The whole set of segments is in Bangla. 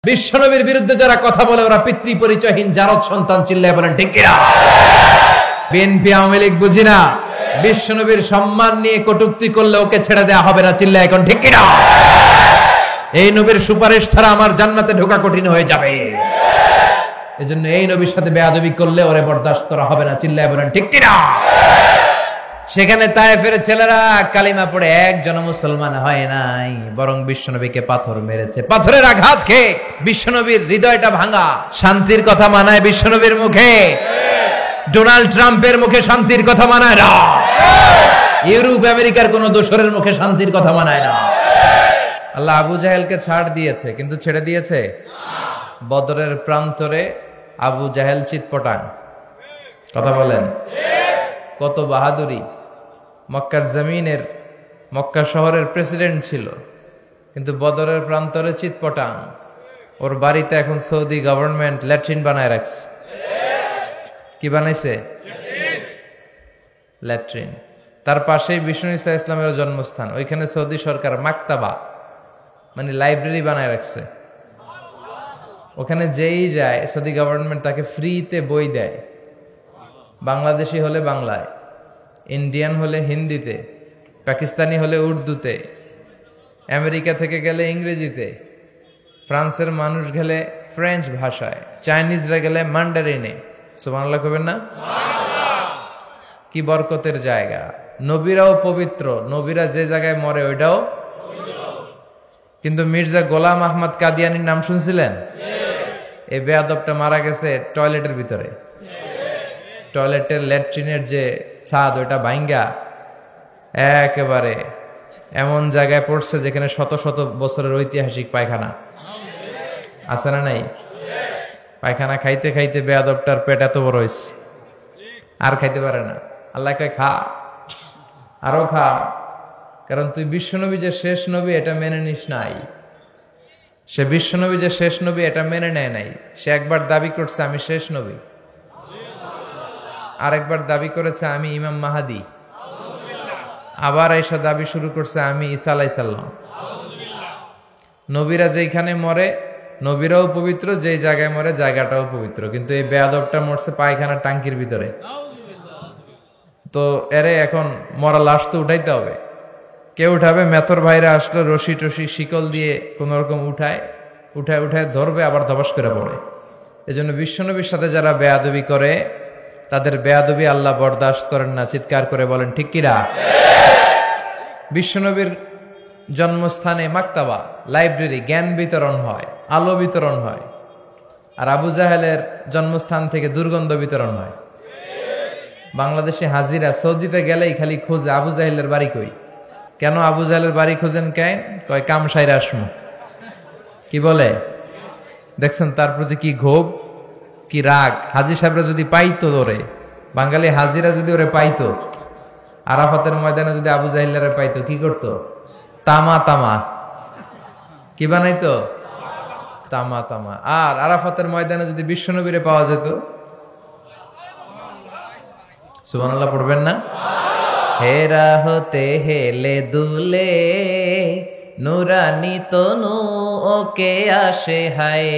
বিশ্বনবীর বিরুদ্ধে যারা কথা বলে ওরা পিতৃ পরিচয়হীন জারদ সন্তান, চিল্লায় বলেন ঠিক কিনা? বিএনপি আওয়ামী লীগ বুঝি না, বিশ্বনবীর সম্মান নিয়ে কটূক্তি করলে ওকে ছেড়ে দেওয়া হবে না, চিল্লায় এখন ঠিক কিনা? এই নবীর সুপারিশ ছাড়া আমার জান্নাতে ঢোকা কঠিন হয়ে যাবে। এজন্য এই নবীর সাথে বেয়াদবি করলে ওরে বরদাস্ত করা হবে না, চিল্লায় বলেন ঠিক কিনা? সেখানে তায়েফের ছেলেরা কালিমা পড়ে একজন মুসলমান হয় নাই, বরং বিশ্বনবীকে পাথর মেরেছে। পাথরের আঘাত খেয়ে বিশ্বনবীর হৃদয়টা ভাঙা। শান্তির কথা মানায় বিশ্বনবীর মুখে? ডোনাল্ড ট্রাম্পের মুখে শান্তির কথা মানায় না। ইউরোপ আমেরিকার কোন দোসরের মুখে শান্তির কথা মানায় না। আল্লাহ আবু জাহেলকে ছাড় দিয়েছে, কিন্তু ছেড়ে দিয়েছে? বদরের প্রান্তরে আবু জাহেল চিৎপটাং। কথা বলেন, কত বাহাদুরি! মক্কার জমিনের, মক্কা শহরের প্রেসিডেন্ট ছিল, কিন্তু বদরের প্রান্তরে চিৎপটাং। ওর বাড়িতে এখন সৌদি গভর্নমেন্ট ল্যাট্রিন বানায় রাখছে। কি বানাইছে? ল্যাট্রিন। তার পাশেই বিষ্ণু ঈসা ইসলামের জন্মস্থান, ওইখানে সৌদি সরকার মাকতাবা মানে লাইব্রেরি বানায় রাখছে। ওখানে যেই যায় সৌদি গভর্নমেন্ট তাকে ফ্রিতে বই দেয়। বাংলাদেশি হলে বাংলায়, ইন্ডিয়ান হলে হিন্দিতে, পাকিস্তানি হলে উর্দুতে, আমেরিকা থেকে গেলে ইংরেজিতে, ফ্রান্সের মানুষ গেলে ফ্রেঞ্চ ভাষায়, চাইনিজরা গেলে মান্ডারিনে। সুবহানাল্লাহ কইবেন না? কি বরকতের জায়গা! নবীরাও পবিত্র, নবীরা যে জায়গায় মরে ওইটাও। কিন্তু মির্জা গোলাম আহমদ কাদিয়ানির নাম শুনছিলেন? এই বেয়াদবটা মারা গেছে টয়লেটের ভিতরে। টয়লেটের ল্যাট্রিনের যে ছাদ ওইটা ভাঙ্গা একেবারে এমন জায়গায় পড়ছে যেখানে শত শত বছরের ঐতিহাসিক পায়খানা আছে না নাই? পায়খানা খাইতে খাইতে বেয়াদবটার পেট এত বড় হয়েছে, আর খাইতে পারে না। আল্লাহ কয় খা, আরো খা, কারণ তুই বিশ্বনবী যে শেষ নবী এটা মেনে নিস নাই। সে বিশ্বনবী যে শেষ নবী এটা মেনে নেয় নাই। সে একবার দাবি করছে আমি শেষ নবী, আরেকবার দাবি করেছে আমি ইমাম মাহাদি, আবার এসে দাবি শুরু করছে আমি ঈসা আলাইহিস সালাম। নবীরা যেখানে মরে নবীরাও পবিত্র, যেই জায়গায় মরে জায়গাটাও পবিত্র, কিন্তু এই বেয়াদবটা মরছে পায়খানার টাঙ্কির ভিতরে। তো এরে এখন মরা লাশ তো উঠাইতে হবে। কে উঠাবে? মেথর ভাইরা আসলে রশি টসি শিকল দিয়ে কোন রকম উঠায় ধরবে, আবার ধবাস করে পড়ে। এজন্য বিশ্বনবীর সাথে যারা বেয়াদবি করে তাদের বেয়াদবি আল্লাহ বরদাস্ত করেন না। চিৎকার করে বলেন ঠিক কিনা? বিশ্বনবীর জন্মস্থানে মাকতাবা, লাইব্রেরি, জ্ঞান বিতরণ হয়, আলো বিতরণ হয়। আর আবু জাহেলের জন্মস্থান থেকে দুর্গন্ধ বিতরণ হয়। বাংলাদেশে হাজিরা সৌদিতে গেলেই খালি খোঁজে আবু জাহেলের বাড়ি কই। কেন আবু জাহেলের বাড়ি খোঁজেন? কেন কয় কাম সাইরা আসমু। কি বলে দেখছেন? তার প্রতি কি ক্ষোভ, কি রাগ! হাজি সাহেবরা যদি পাইতো ওরে, বাঙালি হাজিরা যদি ওরে পাইতো, আরাফাতের ময়দানে যদি আবু জাহিল্লারে পাইতো, কি করতো? তামা তামা। কি বানাইতো? তামা তামা। আর আরাফাতের ময়দানে যদি বিশ্বনবীরে পাওয়া যেত, সুবহানাল্লাহ পড়বেন না? হেরা হতে হেলে দুলে নুরানি তনু ওকে আসে হায়,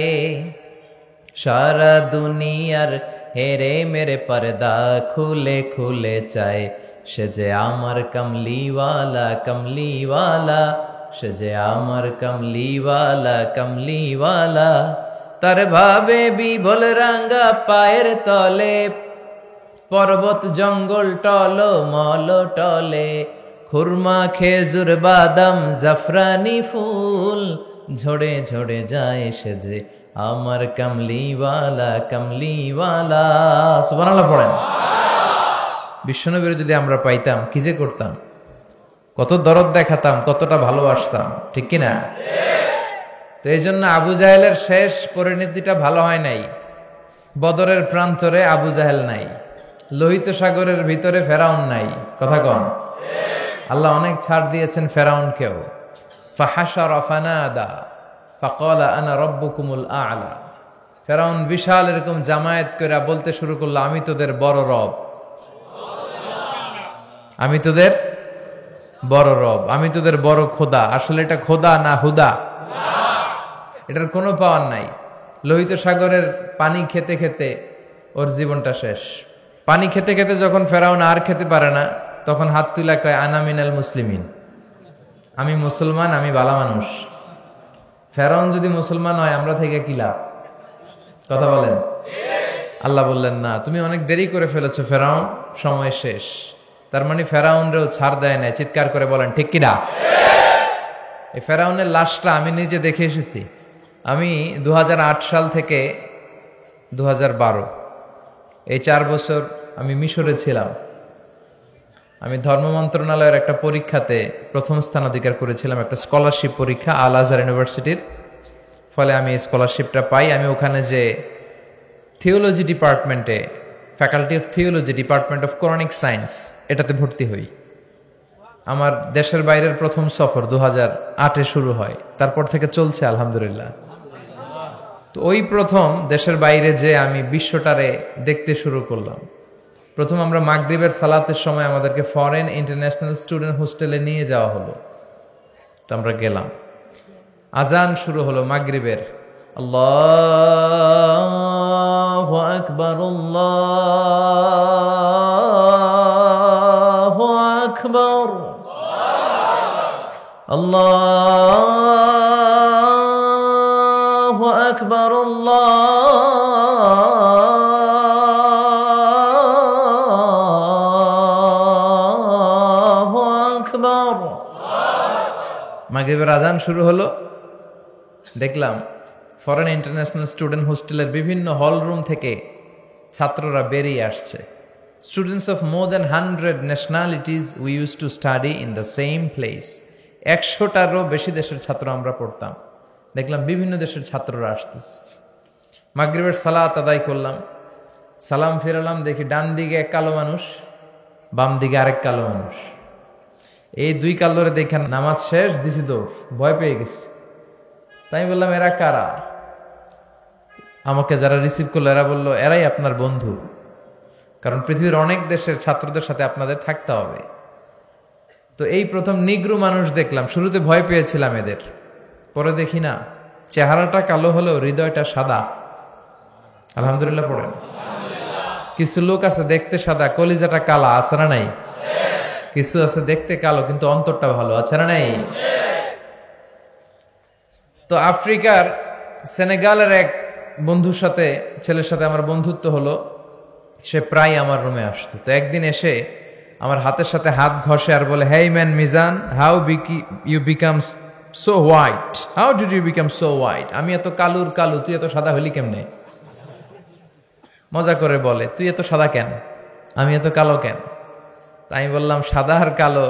সারা দুনিয়ার হেরে মেরে পর্দা খুলে খুলে চায়, সে যে আমার কমলিওয়ালা কমলিওয়ালা, সে যে আমার কমলিওয়ালা কমলিওয়ালা। তার ভাবে বিবল রাঙ্গা পায়ের তলে, পর্বত জঙ্গল টল মল টলে, খুরমা খেজুর বাদাম জাফরানি ফুল ঝরে ঝরে যায়, সে যে আমার কমলিওয়ালা কমলিওয়ালা। সুবহানাল্লাহ পড়েন। বিশ্বনবীর যদি আমরা পাইতাম কি যে করতাম! কত দরদ দেখাতাম, কতটা ভালোবাসতাম, ঠিক কিনা? তো এই জন্য আবু জাহেলের শেষ পরিণতিটা ভালো হয় নাই। বদরের প্রান্তরে আবু জাহেল নাই, লোহিত সাগরের ভিতরে ফেরাউন নাই। কথা কন। আল্লাহ অনেক ছাড় দিয়েছেন ফেরাউনকেও। ফাহাশারা ফানাদা ফাকালা আনা রাব্বুকুমুল আ'লা। ফেরাউন বিশাল এরকম জামায়াত করে বলতে শুরু করলো আমি তোদের বড় রব, আমি তোদের বড় রব, আমি তোদের বড় খোদা। আসলে এটা খোদা না হুদা? এটার কোনো পাওয়ার নাই। লোহিত সাগরের পানি খেতে খেতে ওর জীবনটা শেষ। পানি খেতে খেতে যখন ফেরাউন আর খেতে পারে না, তখন হাত তুলা কয় আনা মিনাল মুসলিমিন, আমি মুসলমান, আমি ভালো মানুষ। ফেরাউন যদি মুসলমান হয়, আমরা থেকে কি লাভ? কথা বলেন। আল্লাহ বললেন না, তুমি অনেক দেরি করে ফেলেছো ফেরাউন, সময় শেষ। তার মানে ফেরাউনরেও ছাড় দেয় না। চিৎকার করে বলেন ঠিক কিনা? এই ফেরাউনের লাশটা আমি নিজে দেখে এসেছি। আমি 2008 সাল থেকে 2012 এই 4 বছর আমি মিশরে ছিলাম। আমি ধর্ম মন্ত্রণালয়ের একটা পরীক্ষাতে প্রথম স্থান অধিকার করেছিলাম, একটা স্কলারশিপ পরীক্ষা আল আজহার ইউনিভার্সিটির। ফলে আমি এই স্কলারশিপটা পাই। আমি ওখানে যে থিওলজি ডিপার্টমেন্টে, faculty of theology, department of Quranic science, এটাতে ভর্তি হই। আমার দেশের বাইরের প্রথম সফর 2008-এ শুরু হয়, তারপর থেকে চলছে আলহামদুলিল্লাহ। তো ওই প্রথম দেশের বাইরে যে আমি বিশ্বটারে দেখতে শুরু করলাম। প্রথম আমরা মাগরিবের সালাতের সময় আমাদেরকে ফরেন ইন্টারন্যাশনাল স্টুডেন্ট হোস্টেলে নিয়ে যাওয়া হলো। তো আমরা গেলাম, আজান শুরু হলো মাগরিবের, আল্লাহু আকবার আল্লাহু আকবার আল্লাহু আকবার আল্লাহু আকবার। মাগরিবের আজান শুরু হলো। দেখলাম ফরেন ইন্টারন্যাশনাল স্টুডেন্ট হোস্টেলের বিভিন্ন হল রুম থেকে ছাত্ররা বেরিয়ে আসছে। Students of more than 100 nationalities we use to study in the same place. 100টারও বেশি দেশের ছাত্র আমরা পড়তাম। দেখলাম বিভিন্ন দেশের ছাত্ররা আসতেছে। মাগরিবের সালাত আদায় করলাম, সালাম ফিরালাম, দেখি ডান দিকে এক কালো মানুষ, বাম দিকে আরেক কালো মানুষ। এই দুই কালোরে দেখেন নামাজ শেষ, দিছি দৌড়, ভয় পেয়ে গেছি। তাই বললাম এরা কারা? আমাকে যারা রিসিভ করলো এরা বলল এরাই আপনার বন্ধু, কারণ পৃথিবীর অনেক দেশের ছাত্রদের সাথে আপনাদের থাকতে হবে। তো এই প্রথম নিগ্রু মানুষ দেখলাম। শুরুতে ভয় পেয়েছিলাম এদের, পরে দেখি না, চেহারাটা কালো হলেও হৃদয়টা সাদা। আলহামদুলিল্লাহ পড়েন। কিছু লোক আছে দেখতে সাদা, কলিজাটা কালা, আছে না নাই? কিছু আছে দেখতে কালো কিন্তু অন্তরটা ভালো, আছে না নাই? তো আফ্রিকার সেনেগালের এক বন্ধুর সাথে, ছেলের সাথে আমার বন্ধুত্ব হলো। সে প্রায় আমার রুমে আসতো। তো একদিন এসে আমার হাতের সাথে হাত ঘষে আর বলে, hey man Mizan, how you become so white, how did you become so white? আমি এত কালুর কালু, তুই এত সাদা হলি কেমনে? মজা করে বলে, তুই এত সাদা কেন, আমি এত কালো কেন? তাই আমি বললাম, সাদা আর কালো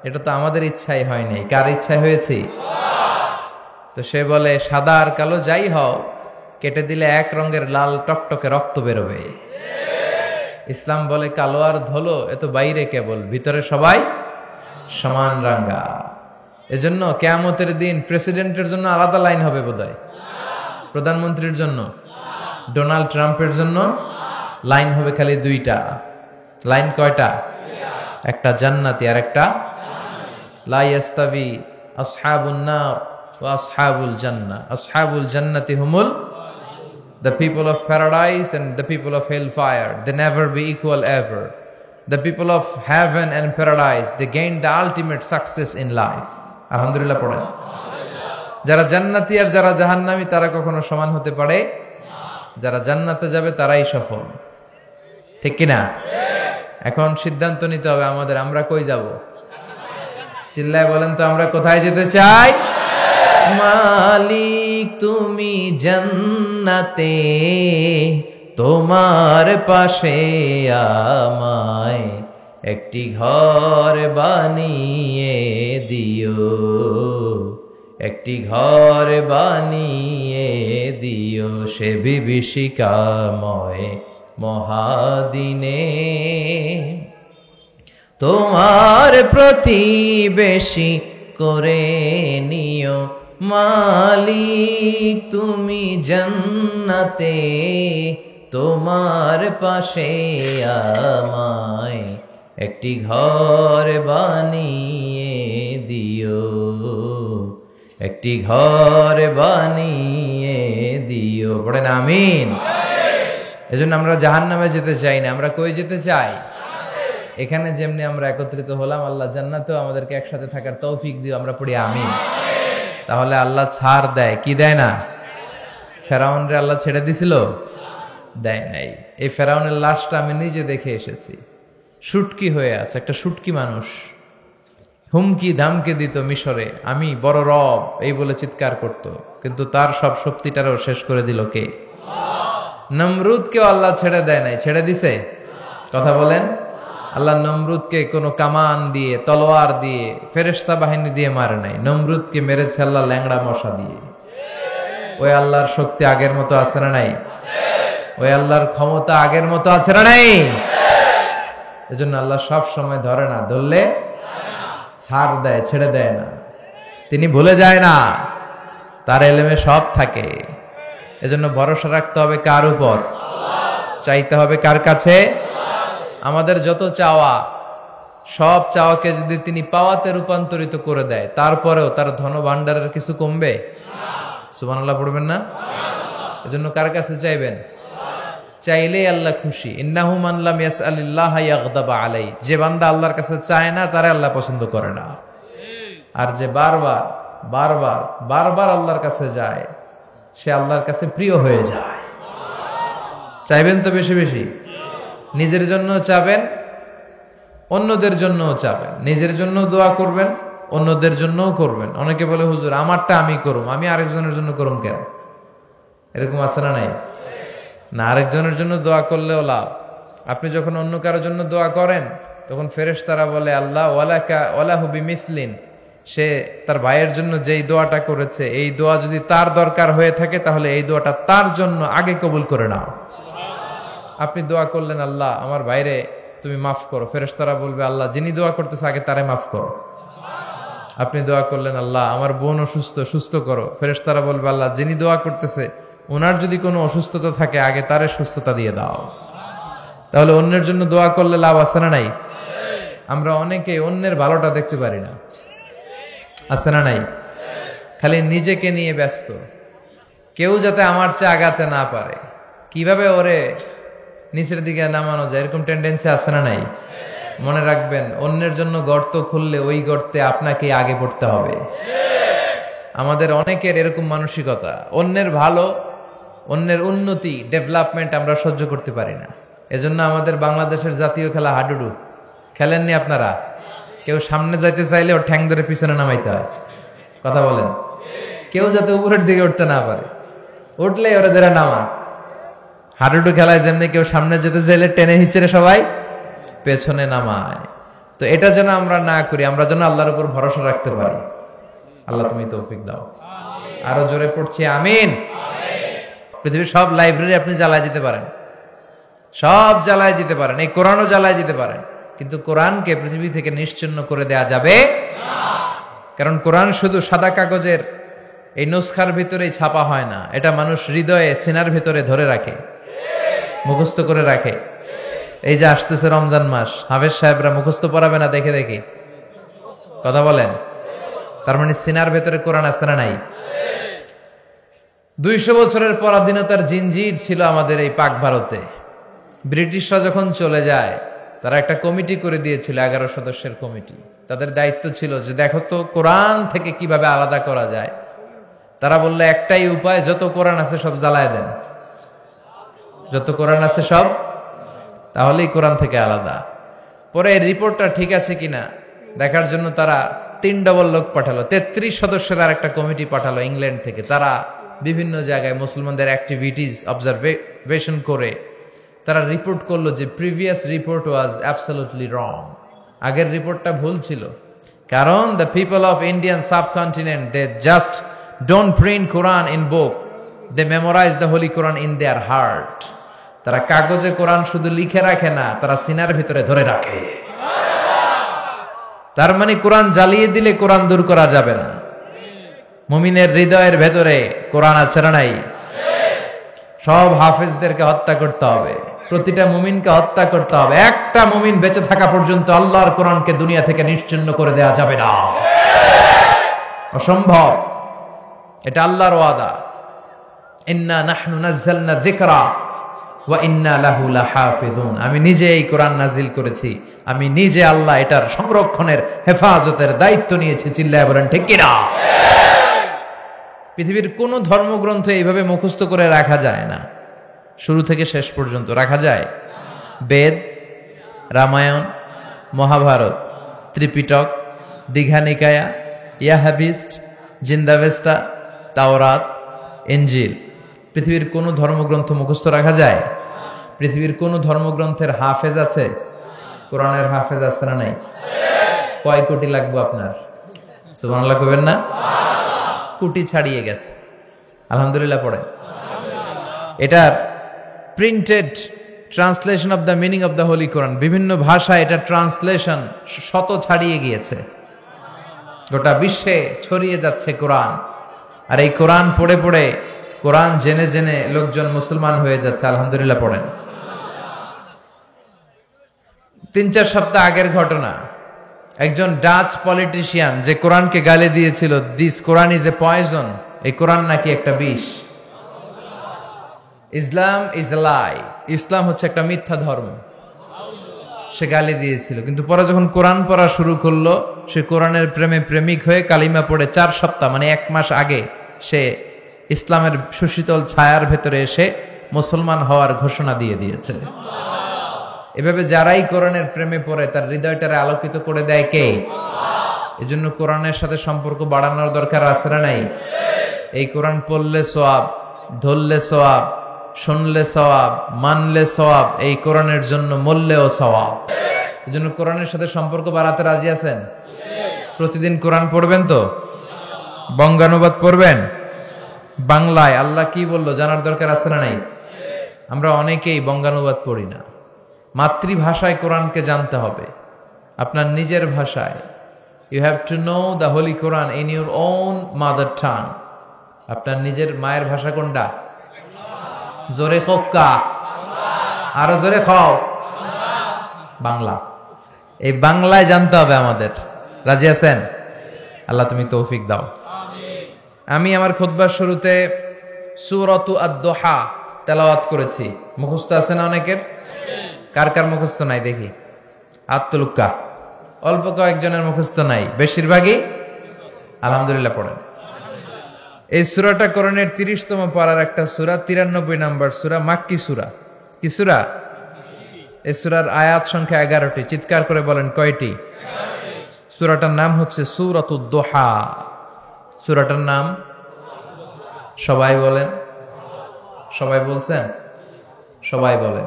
এটা তো আমাদের ইচ্ছাই হয়নি, কার ইচ্ছায় হয়েছে? তো সে বলে, সাদা আর কালো যাই হও, কেটে দিলে এক রঙের লাল টকটকে রক্ত বেরোবে। ইসলাম বলে কালো আর ধলো এ তো বাইরে কেবল, ভিতরে সবাই সমান রাঙ্গা। এজন্য কিয়ামতের দিন প্রেসিডেন্টের জন্য আলাদা লাইন হবে বোধহয়, প্রধানমন্ত্রীর জন্য, ডোনাল্ড ট্রাম্পের জন্য লাইন হবে খালি 2টা। লাইন কয়টা? একটা জান্নাতি আর একটা লা ইয়াস্তাবি আসহাবুন নার ওয়া আসহাবুল জান্নাহ। আসহাবুল জান্নাতি হুমুল the people of paradise and the people of hellfire. They never be equal ever. The people of heaven and paradise, they gain the ultimate success in life. আলহামদুলিল্লাহ পড়েন। যারা জান্নাতি আর যারা জাহান্নামী তারা কখনো সমান হতে পারে? যারা জান্নাতে যাবে তারাই সফল, ঠিক কিনা? এখন সিদ্ধান্ত নিতে হবে আমাদের, আমরা কই যাব? চিল্লায় বলেন তো, আমরা কোথায় যেতে চাই? মালিক তুমি জান্নাতে, তোমার পাশে আমায় একটি ঘর বানিয়ে দিও, একটি ঘর বানিয়ে দিও সে বিভীষিকাময় মহাদিনে, তোমার প্রতিবেশী করে নিও মালিক তুমি জান্নাতে, তোমার পাশে আমায় একটি ঘর বানিয়ে দিও, একটি ঘর বানিয়ে দিও, পড়েন আমিন। এজন্য আমরা জাহান্নামে যেতে চাই না, আমরা কই যেতে চাই? এখানে যেমনি আমরা একত্রিত হলাম, আল্লাহ জান্নাতেও আমাদেরকে একসাথে থাকার তৌফিক দিও, আমরা পড়ি আমিন। তাহলে আল্লাহ ছাড় দেয় কি দেয় না? ফেরাউনরে আল্লাহ ছেড়ে দিছিল? দেয় নাই। এই ফেরাউনের লাশটা আমি নিজে দেখে এসেছি, শুটকি হয়ে আছে, একটা শুটকি মানুষ, হুমকি ধামকে দিত মিশরে, আমি বড় রব এই বলে চিৎকার করত, কিন্তু তার সব শক্তিটারও শেষ করে দিল কে? নমরুদকেও আল্লাহ ছেড়ে দেয় নাই, ছেড়ে দিছে? কথা বলেন। আল্লাহ নমরুদকে কোনো কামান দিয়ে, তলোয়ার দিয়ে, ফেরেশতা বাহিনী দিয়ে মারে নাই, নমরুদকে মেরেছে আল্লাহ ল্যাংড়া মশা দিয়ে। ওই আল্লাহর শক্তি আগের মতো আছে না নাই? ওই আল্লাহর ক্ষমতা আগের মতো আছে না নাই? এজন্য আল্লাহ সব সময় ধরে না, ধরলে ছাড় দেয়, ছেড়ে দেয় না। তিনি ভুলে যায় না, তার এলেমে সব থাকে। এজন্য ভরসা রাখতে হবে কার উপর? চাইতে হবে কার কাছে? আমাদের যত চাওয়া, সব চাওয়াকে যদি তিনি পাওয়াতে রূপান্তরিত করে দেয়, তারপরেও তার ধন ভান্ডারের কিছু কমবে? সুবহানাল্লাহ পড়বেন না? এজন্য কার কাছে চাইবেন? চাইলেই আল্লাহ খুশি। ইন্নাহু মান লাম ইয়াসআলিল্লাহ ইয়াগদাবা আলাই, যে বান্দা আল্লাহর কাছে চায় না তারে আল্লাহ পছন্দ করে না। আর যে বারবার বারবার বারবার আল্লাহর কাছে যায়, সে আল্লাহর কাছে প্রিয় হয়ে যায়। চাইবেন তো বেশি বেশি, নিজের জন্য চাবেন, অন্যদের জন্যও চাবেন। নিজের জন্য দোয়া করবেন, অন্যদের জন্যও করবেন। অনেকে বলে হুজুর আমারটা আমি করুম, আমি আরেকজনের জন্য করুম কেন? এরকম আছে না নাই? না, আরেকজনের জন্য দোয়া করলেও লাভ। আপনি যখন অন্য কারোর জন্য দোয়া করেন, তখন ফেরেশতারা বলে আল্লাহ ওয়ালাহু বিমিসলিন, সে তার ভাইয়ের জন্য যেই দোয়াটা করেছে, এই দোয়া যদি তার দরকার হয়ে থাকে, তাহলে এই দোয়াটা তার জন্য আগে কবুল করে নাও। আপনি দোয়া করলেন আল্লাহ আমার ভাইরে তুমি মাফ করো, ফেরেশতারা বলবে আল্লাহ যিনি দোয়া করতেছে আগে তারে মাফ করো। আপনি দোয়া করলেন আল্লাহ আমার বোন অসুস্থ, সুস্থ করো, ফেরেশতারা বলবে আল্লাহ যিনি দোয়া করতেছে ওনার যদি কোনো অসুস্থতা থাকে আগে তারে সুস্থতা দিয়ে দাও। তাহলে অন্যের জন্য দোয়া করলে লাভ আছে না নাই? আমরা অনেকে অন্যের ভালোটা দেখতে পারি না, আছে না নাই? খালি নিজেকে নিয়ে ব্যস্ত, কেউ যাতে আমার চেয়ে আগাতে না পারে, কিভাবে ওরে নিচের দিকে নামানো যায়, এরকম টেন্ডেন্সি আছে না নাই? মনে রাখবেন, অন্যের জন্য গর্ত খুললে ওই গর্তে আপনাকে আগে পড়তে হবে। আমাদের অনেকের এরকম মানসিকতা, অন্যের ভালো, অন্যের উন্নতি, ডেভেলপমেন্ট আমরা সহ্য করতে পারি না। এজন্য আমাদের বাংলাদেশের জাতীয় খেলা হাডুডু খেলেননি আপনারা? কেউ সামনে যাইতে চাইলে ওর ঠ্যাং ধরে পিছনে নামাইতে হয়। কথা বলেন। কেউ যাতে উপরের দিকে উঠতে না পারে, উঠলে ওরা ধরে নামা। হাডুডু খেলায় যেমনি কেউ সামনে যেতে চাইলে টেনে হিচড়ে সবাই পেছনে নামায়। তো এটা যেন আমরা না করি, আমরা যেন আল্লাহর উপর ভরসা রাখতে পারি। আল্লাহ তুমি তৌফিক দাও। আরো জোরে পড়ছি আমিন। পৃথিবীর সব লাইব্রেরি আপনি জ্বালায় দিতে পারেন, সব জ্বালায় দিতে পারেন, এই কোরআনও জ্বালায় দিতে পারেন, কিন্তু কোরআনকে পৃথিবী থেকে নিশ্চিহ্ন করে দেয়া যাবে না। কারণ কোরআন শুধু সাদা কাগজের এই নুসখার ভিতরেই ছাপা হয় না, এটা মানুষ হৃদয়ে সিনার ভিতরে ধরে রাখে, মুখস্থ করে রাখে। এই যে আসতেছে রমজান মাস, হাফেজ সাহেবরা মুখস্থ পড়াবে না দেখে দেখে? কথা বলেন। তার মানে সিনার ভেতরে কোরআন আছে না নাই? 200 বছরের পরাধীনতার জিনজির ছিল আমাদের এই পাক ভারতে। ব্রিটিশরা যখন চলে যায়, তারা একটা কমিটি করে দিয়েছিল, 11 সদস্যের কমিটি। তাদের দায়িত্ব ছিল যে দেখো তো কোরআন থেকে কিভাবে আলাদা করা যায়। তারা বললে একটাই উপায়, যত কোরআন আছে সব জ্বালায় দেন, যত কোরআন আছে সব, তাহলেই কোরআন থেকে আলাদা। পরে এই রিপোর্টটা ঠিক আছে কিনা দেখার জন্য তারা 3 ডবল লোক পাঠালো, 33 সদস্যের আর একটা কমিটি পাঠালো ইংল্যান্ড থেকে। তারা বিভিন্ন জায়গায় মুসলমানদের অ্যাক্টিভিটিস অবজারভেশন করে তারা রিপোর্ট করলো যে previous report was absolutely wrong, আগের রিপোর্টটা ভুল ছিল। কারণ the people of Indian subcontinent they just don't print Quran in book, they memorise the holy Quran in their heart. তারা কাগজে কোরআন শুধু লিখে রাখে না, তারা সিনার ভিতরে ধরে রাখে। তার মানে কোরআন জ্বালিয়ে দিলে কোরআন দূর করা যাবে না। মুমিনের হৃদয়ের ভেতরে কোরআন আছে না নাই? সব হাফেজদেরকে হত্যা করতে হবে, প্রতিটা মুমিনকে হত্যা করতে হবে। একটা মুমিন বেঁচে থাকা পর্যন্ত আল্লাহর কোরআনকে দুনিয়া থেকে নিশ্চিহ্ন করে দেওয়া যাবে না, অসম্ভব। এটা আল্লাহর ওয়াদা, ইন্না নাহনু নাযালনা যিকরা ওয়া ইন্না লাহু লাহাফিজুন। আমি নিজে এই কোরআন নাজিল করেছি, আমি নিজে আল্লাহ এটার সংরক্ষণের হেফাজতের দায়িত্ব নিয়েছি। চিল্লায় বলেন ঠিক কিনা? পৃথিবীর কোন ধর্মগ্রন্থ এইভাবে মুখস্থ করে রাখা যায় না, শুরু থেকে শেষ পর্যন্ত রাখা যায়? বেদ, রামায়ণ, মহাভারত, ত্রিপিটক, দীঘা নিকায়া, ইয়াহাবিস্ট, জিন্দাবেস্তা, তাওরাত, ইনজিল, পৃথিবীর কোন ধর্মগ্রন্থ মুখস্থ রাখা যায়? পৃথিবীর কোন ধর্মগ্রন্থের হাফেজ আছে? কোরআনের হাফেজ আছে না নাই? কয় কোটি লাগবে আপনার? সুবহানাল্লাহ কইবেন না? কোটি ছাড়িয়ে গেছে। আলহামদুলিল্লাহ পড়েন। এটার printed translation of the meaning of the holy Quran, বিভিন্ন ভাষায় এটা ট্রান্সলেশন শত ছাড়িয়ে গিয়েছে, গোটা বিশ্বে ছড়িয়ে যাচ্ছে কোরআন। আর এই কোরআন পড়ে পড়ে, কোরআন জেনে জেনে লোকজন মুসলমান হয়ে যাচ্ছে। আলহামদুলিল্লাহ পড়েন। 3-4 সপ্তাহ আগের ঘটনা, একজন ডাচ পলিটিশিয়ান যে কোরআনকে গালি দিয়েছিল, this Quran is a poison, এই কোরআন নাকি একটা বিষ, ইসলাম ইজ এ লাই, ইসলাম হচ্ছে একটা মিথ্যা ধর্ম, সে গালি দিয়েছিল। কিন্তু পরে যখন কোরআন পড়া শুরু করলো, সে কোরআনের প্রেমে প্রেমিক হয়ে কালিমা পড়ে 4 সপ্তাহ মানে 1 মাস আগে সে ইসলামের সুশীতল ছায়ার ভেতরে এসে মুসলমান হওয়ার ঘোষণা দিয়ে দিয়েছে। এভাবে যারাই কোরআনের প্রেমে পড়ে তার হৃদয়টারে আলোকিত করে দেয় কে? এজন্য কোরআনের সাথে সম্পর্ক বাড়ানোর দরকার আছে না নাই? এই কোরআন পড়লে সওয়াব, ধরলে সওয়াব, শুনলে সওয়াব, মানলে সওয়াব, এই কোরআনের জন্য মরলেও সওয়াব। এজন্য কোরআনের সাথে সম্পর্ক বাড়াতে রাজি আছেন? প্রতিদিন কোরআন পড়বেন তো? বঙ্গানুবাদ পড়বেন? বাংলায় আল্লাহ কি বললো জানার দরকার আছে না নাই? আমরা অনেকেই বঙ্গানুবাদ পড়ি না। মাতৃভাষায় কোরআনকে জানতে হবে, আপনার নিজের ভাষায়। You have to know the holy Quran in your own mother tongue. আপনার নিজের মায়ের ভাষা কোনটা? জোরে খোকা, আরো জোরে খাও, বাংলা। এই বাংলায় জানতে হবে আমাদের। রাজি আছেন? আল্লাহ তুমি তৌফিক দাও। আমি আমার খুতবার শুরুতে সূরাতু আদ-দুহা তেলাওয়াত করেছি, মুখস্থ আছে না অনেকের? কার কার মুখস্থ নাই দেখি? আত্মলুক্কা। অল্প কয়েকজনের মুখস্থ নাই, বেশিরভাগই আলহামদুলিল্লাহ পড়েন। এই সূরাটা কোরআনের 30তম পারার একটা সূরা, 93 নম্বর সূরা, মাক্কি সূরা। কি সূরা? এই সূরার আয়াত সংখ্যা 11টি। চিৎকার করে বলেন কয়টি? সূরাটার নাম হচ্ছে সূরাতুদ দুহা। সূরাটার নাম সবাই বলেন। সবাই বলছেন? সবাই বলেন,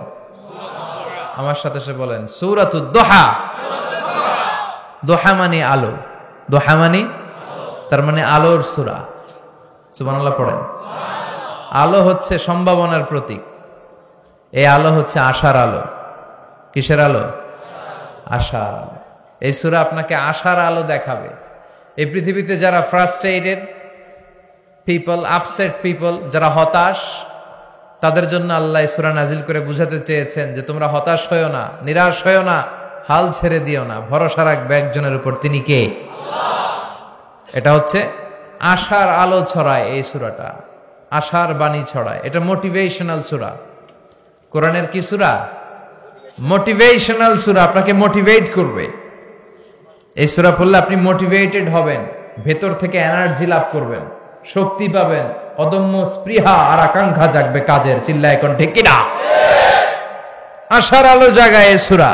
আমার সাথে সে বলেন সূরাতুদ দুহা। দুহা মানে আলো, দুহা মানে তার মানে আলোর সূরা। সুবহানাল্লাহ পড়েন। আলো হচ্ছে সম্ভাবনার প্রতীক। এই আলো হচ্ছে আশার আলো। কিসের আলো? আশার আলো। এই সূরা আপনাকে আশার আলো দেখাবে। এই পৃথিবীতে যারা ফ্রাস্ট্রেটেড পিপল, আপসেট পিপল, যারা হতাশ, তাদের জন্য আল্লাহ এই সূরা নাজিল করে বুঝাতে চেয়েছেন যে তোমরা হতাশ হয়ো না, নিরাশ হয়ো না, হাল ছেড়ে দিও না, ভরসা রাখবে একজনের উপর, তিনি কে? আল্লাহ। এটা হচ্ছে আশার আলো ছড়ায় এই সূরাটা, আশার বাণী ছড়ায়। এটা মোটিভেশনাল সূরা। কোরআনের কি সূরা? মোটিভেশনাল সূরা, আপনাকে মোটিভেট করবে। এই সূরা পড়লে আপনি মোটিভেটেড হবেন, ভেতর থেকে এনার্জি লাভ করবেন, শক্তি পাবেন, অদম্য স্পৃহা আর আকাঙ্ক্ষা জাগবে কাজের। চিল্লায় এখন ঠিক কিনা? আশার আলো জাগায় এই সূরা।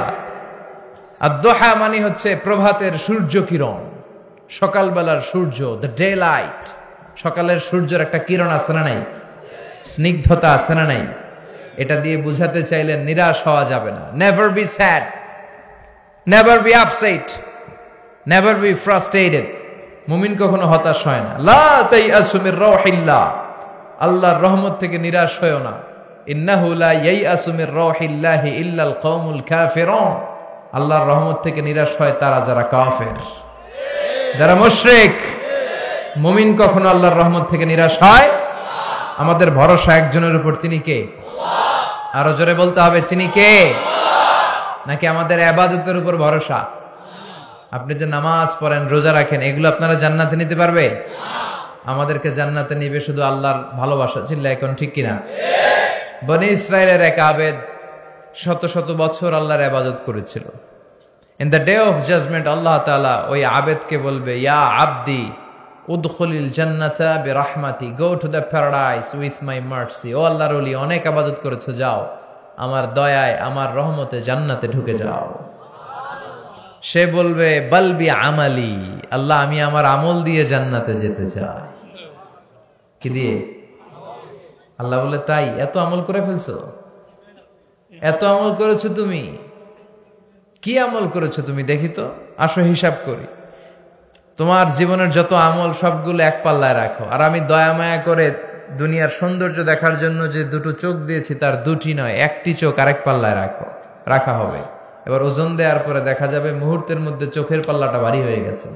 আদ-দুহা মানে হচ্ছে প্রভাতের সূর্য কিরণ, সকালবেলার সূর্য, দ্য ডে লাইট। সকালের সূর্যের একটা কিরণ আছে না নাই? স্নিগ্ধতা আছে না নাই? এটা দিয়ে বুঝাতে চাইলেন নিরাশ হওয়া যাবে না। Never be sad, never be upset, never be frustrated. মুমিন কখনো হতাশ হয় না। লা তাইআসু মির রাউহিল্লাহ, আল্লাহর রহমত থেকে নিরাশ হয়ো না। ইন্নাহু লা ইয়াইআসু মির রাউহিল্লাহি ইল্লাল কওমুল কাফিরুন, আল্লাহর রহমত থেকে নিরাশ হয় তারা যারা কাফের, যারা মুশরিক। মুমিন কখনো আল্লাহর রহমত থেকে নিরাশ হয়? আমাদের ভরসা একজনের উপর, তিনি কে? আল্লাহ। আরো জোরে বলতে হবে, তিনি কে? আল্লাহ। নাকি আমাদের ইবাদতের উপর ভরসা? আপনি যে নামাজ পড়েন, রোজা রাখেন, এগুলো আপনারা জান্নাতে নিতে পারবে? আমাদেরকে জান্নাতে নিবে শুধু আল্লাহর ভালোবাসা, চিল্লা এখন ঠিক কিনা? বনি ইসরায়েলের এক আবেদ শত শত বছর আল্লাহর ইবাদত করেছিল। In the day of judgement আল্লাহ তাআলা ওই আবেদকে বলবে, ইয়া আবদি উদখুলিল জান্নাতা বিরহমাতি, go to the paradise with my mercy. ও আল্লাহর ওলি, অনেক ইবাদত করেছো, যাও আমার দয়ায় আমার রহমতে জান্নাতে ঢুকে যাও। সে বলবে, বলবি আমালি, আল্লাহ আমি আমার আমল দিয়ে জান্নাতে যেতে চাই। কি দিয়ে? আল্লাহ বলে, তাই এত আমল করে ফেলছো? এত আমল করেছো তুমি? কি আমল করেছো তুমি দেখি তো, আসো হিসাব করি। তোমার জীবনের যত আমল সবগুলো এক পাল্লায় রাখো, আর আমি দয়া মায়া করে দুনিয়ার সৌন্দর্য দেখার জন্য যে দুটো চোখ দিয়েছি তার দুটি নয়, একটি চোখ আরেক পাল্লায় রাখা হবে। এবার ওজন দেওয়ার পরে দেখা যাবে মুহূর্তের মধ্যে চোখের পাল্লাটা ভারী হয়ে গেছে।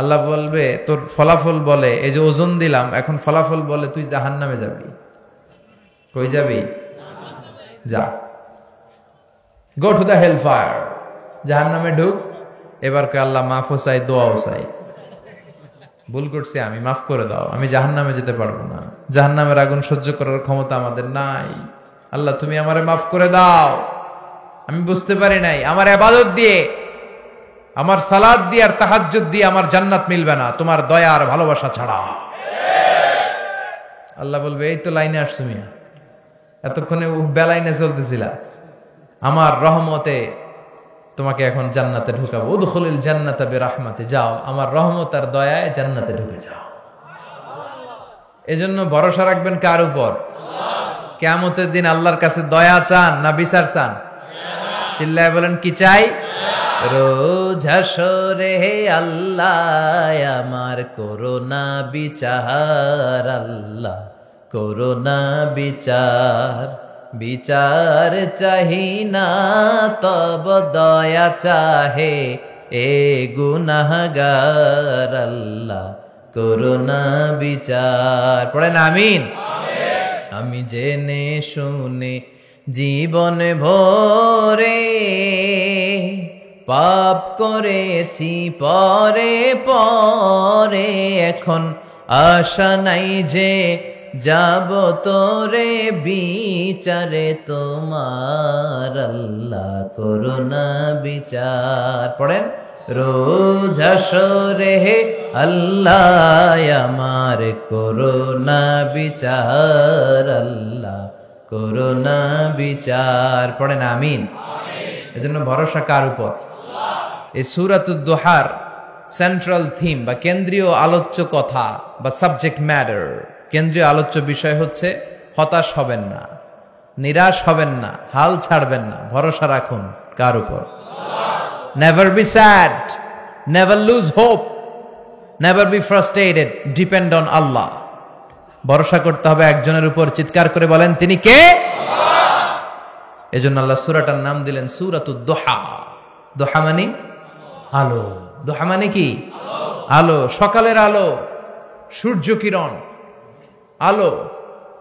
আল্লাহ বলবে, তোর ফলাফল বলে, এই যে ওজন দিলাম, এখন ফলাফল বলে তুই জাহান্নামে যাবি। কই যাবি? যা, go to the hell fire, জাহান্নামে ঢুক। এবার কে আল্লাহ মাফও চাই, দোয়াও চাই, ভুল করছি আমি, মাফ করে দাও, আমি জাহান্নামে যেতে পারবো না, জাহান্নামের আগুন সহ্য করার ক্ষমতা আমাদের নাই, আল্লাহ তুমি আমারে মাফ করে দাও, আমি বুঝতে পারি নাই, আমার ইবাদত দিয়ে, আমার সালাত দিয়ে আর তাহাজ্জুদ দিয়ে আমার জান্নাত মিলবে না তোমার দয়া আর ভালোবাসা ছাড়া। আল্লাহ বলবে, এই তো লাইনে আসছো মিয়া, এতক্ষণে বেলাইনে চলতেছিলা, আমার রহমতে তোমাকে এখন জান্নাতে ঢুকাবো। উদখুলিল জান্নাতা বিরহমাতি, যাও আমার রহমত আর দয়ায় জান্নাতে ঢুকে যাও। এজন্য ভরসা রাখবেন কার উপর? কিয়ামতের দিন আল্লাহর কাছে দয়া চান না বিচার চান? চিল্লায় বলেন, কি চাই? রোজ হাসরে আল্লাহ আমার করোনা বিচার, আল্লাহ করোনা বিচার, বিচার চাহি না তব দয়া চাহে এ গুনাহগার, আল্লাহ করোনা বিচার। পড়েন আমিন। আমি জেনে শুনে জীবন ভরে পাপ করেছি পরে পরে, এখন আশা নাই যে যাব তোরে বিচারে তোমার, আল্লাহ করোনা বিচার। পড়েন, রোজ হাসরে আল্লাহ আমার করোনা বিচার, আল্লাহ করোনা বিচার। পড়েন আমিন। এজন্য ভরসা কার উপর? এই সূরাতুদ দুহার সেন্ট্রাল থিম বা কেন্দ্রীয় আলোচ্য কথা বা সাবজেক্ট ম্যাটার, কেন্দ্রীয় আলোচ্য বিষয় হচ্ছে হতাশ হবেন না, নিরাশ হবেন না, হাল ছাড়বেন না, ভরসা রাখুন কার উপর? Never be sad, never lose hope, never be frustrated, depend on Allah. ভরসা করতে হবে একজনের উপর। চিৎকার করে বলেন, তিনি কে? এজন্য আল্লাহ সূরাটার নাম দিলেন সূরাতুদ দুহা। দুহা মানে আলো, দুহা মানে কি? আলো, সকালের আলো, সূর্য কিরণ, আলো।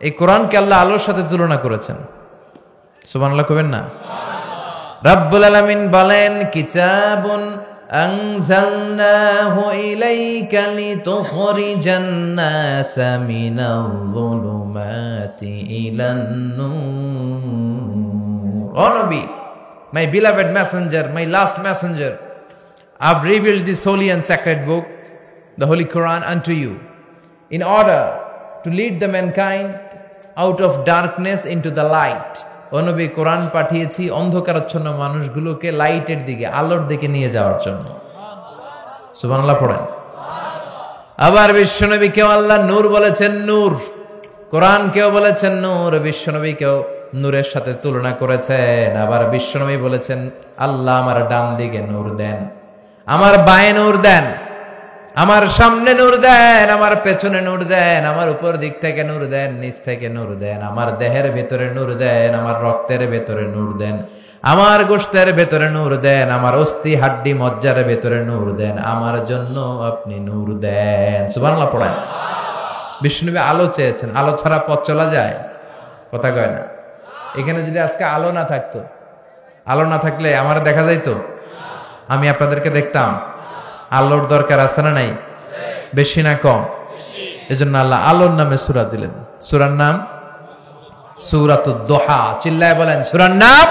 এই কোরআনকে আল্লাহ আলোর সাথে তুলনা করেছেন। সুবহানাল্লাহ কবেন না? রাব্বুল আলামিন বলেন, কিতাবুন আনজালনাহু ইলাইকা লিতুখরিজান নাসা মিনাল যুলুমাতি ইলান নূর। ও নবী, my beloved messenger, my last messenger, I've revealed this holy and sacred book, the Holy Quran, unto you in order to lead the mankind out of darkness into the light. ও নবী, কোরআন পাঠিয়েছি অন্ধকারাচ্ছন্ন মানুষগুলোকে লাইটের দিকে, আলোর দিকে নিয়ে যাওয়ার জন্য। সুবহানাল্লাহ পড়েন। আবার বিশ্বনবীকেও আল্লাহ নূর বলেছেন, নূর। কোরআনকেও বলেছেন নূর, বিশ্বনবীকেও নূরের সাথে তুলনা করেছেন। আবার বিশ্বনবী বলেছেন, আল্লাহ আমার ডান দিকে নূর দেন, আমার বায়ে নূর দেন, আমার সামনে নূর দেন, আমার পেছনে নূর দেন, আমার উপর দিক থেকে নূর দেন, নিচ থেকে নূর দেন, আমার দেহের ভেতরে নূর দেন, আমার রক্তের ভেতরে নূর দেন, আমার গোশতের ভেতরে নূর দেন, আমার অস্থি হাড্ডি মজ্জার ভেতরে নূর দেন, আমার জন্য আপনি নূর দেন। সুবহানাল্লাহ পড়েন। বিষ্ণুনবী আলো চেয়েছেন, আলো ছাড়া পথ চলা যায়? কথা কয় না। এখানে যদি আজকে আলো না থাকতো, আলো না থাকলে আমার দেখা যাইতো? আমি আপনাদেরকে দেখতাম? আলোর দরকার আছে না নাই? বেশি না কম? এজন্য আল্লাহ আলোর নামে সূরা দিলেন। সূরার নাম সূরাতুদ দুহা। চিল্লায় বলেন সূরার নাম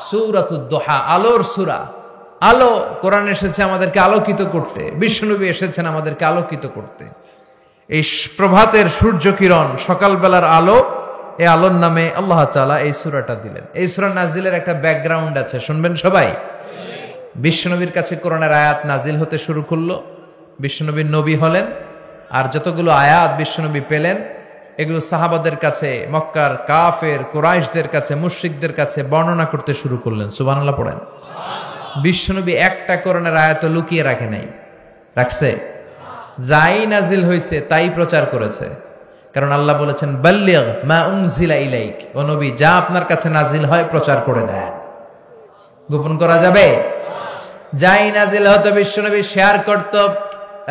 সূরাতুদ দুহা, আলোর সূরা। আলো, কোরআন এসেছে আমাদেরকে আলোকিত করতে, বিশ্বনবী এসেছেন আমাদেরকে আলোকিত করতে। এই প্রভাতের সূর্য কিরণ, সকালবেলার আলো, এই আলোর নামে আল্লাহ তাআলা এই সূরাটা দিলেন। এই সূরা নাজিলের একটা ব্যাকগ্রাউন্ড আছে, শুনবেন সবাই। বিশ্বনবীর কাছে কোরআনের আয়াত নাজিল হতে শুরু করলো, বিশ্বনবীর নবী হলেন, আর যতগুলো আয়াত বিশ্বনবী পেলেন এগুলো সাহাবাদের কাছে, মক্কার কাফের কুরাইশদের কাছে, মুশরিকদের কাছে বর্ণনা করতে শুরু করলেন। সুবহানাল্লাহ পড়েন। বিশ্বনবী একটা কোরআনের আয়াত লুকিয়ে রাখে নাই, রাখছে? যাই নাজিল হয়েছে তাই প্রচার করেছে। কারণ আল্লাহ বলেছেন বাল্লিগ মা উনজিলা ইলাইক, ও নবী যা আপনার কাছে নাজিল হয় প্রচার করে দেন। গোপন করা যাবে? যাই নাজিল হতো বিশ্বনবী শেয়ার করত।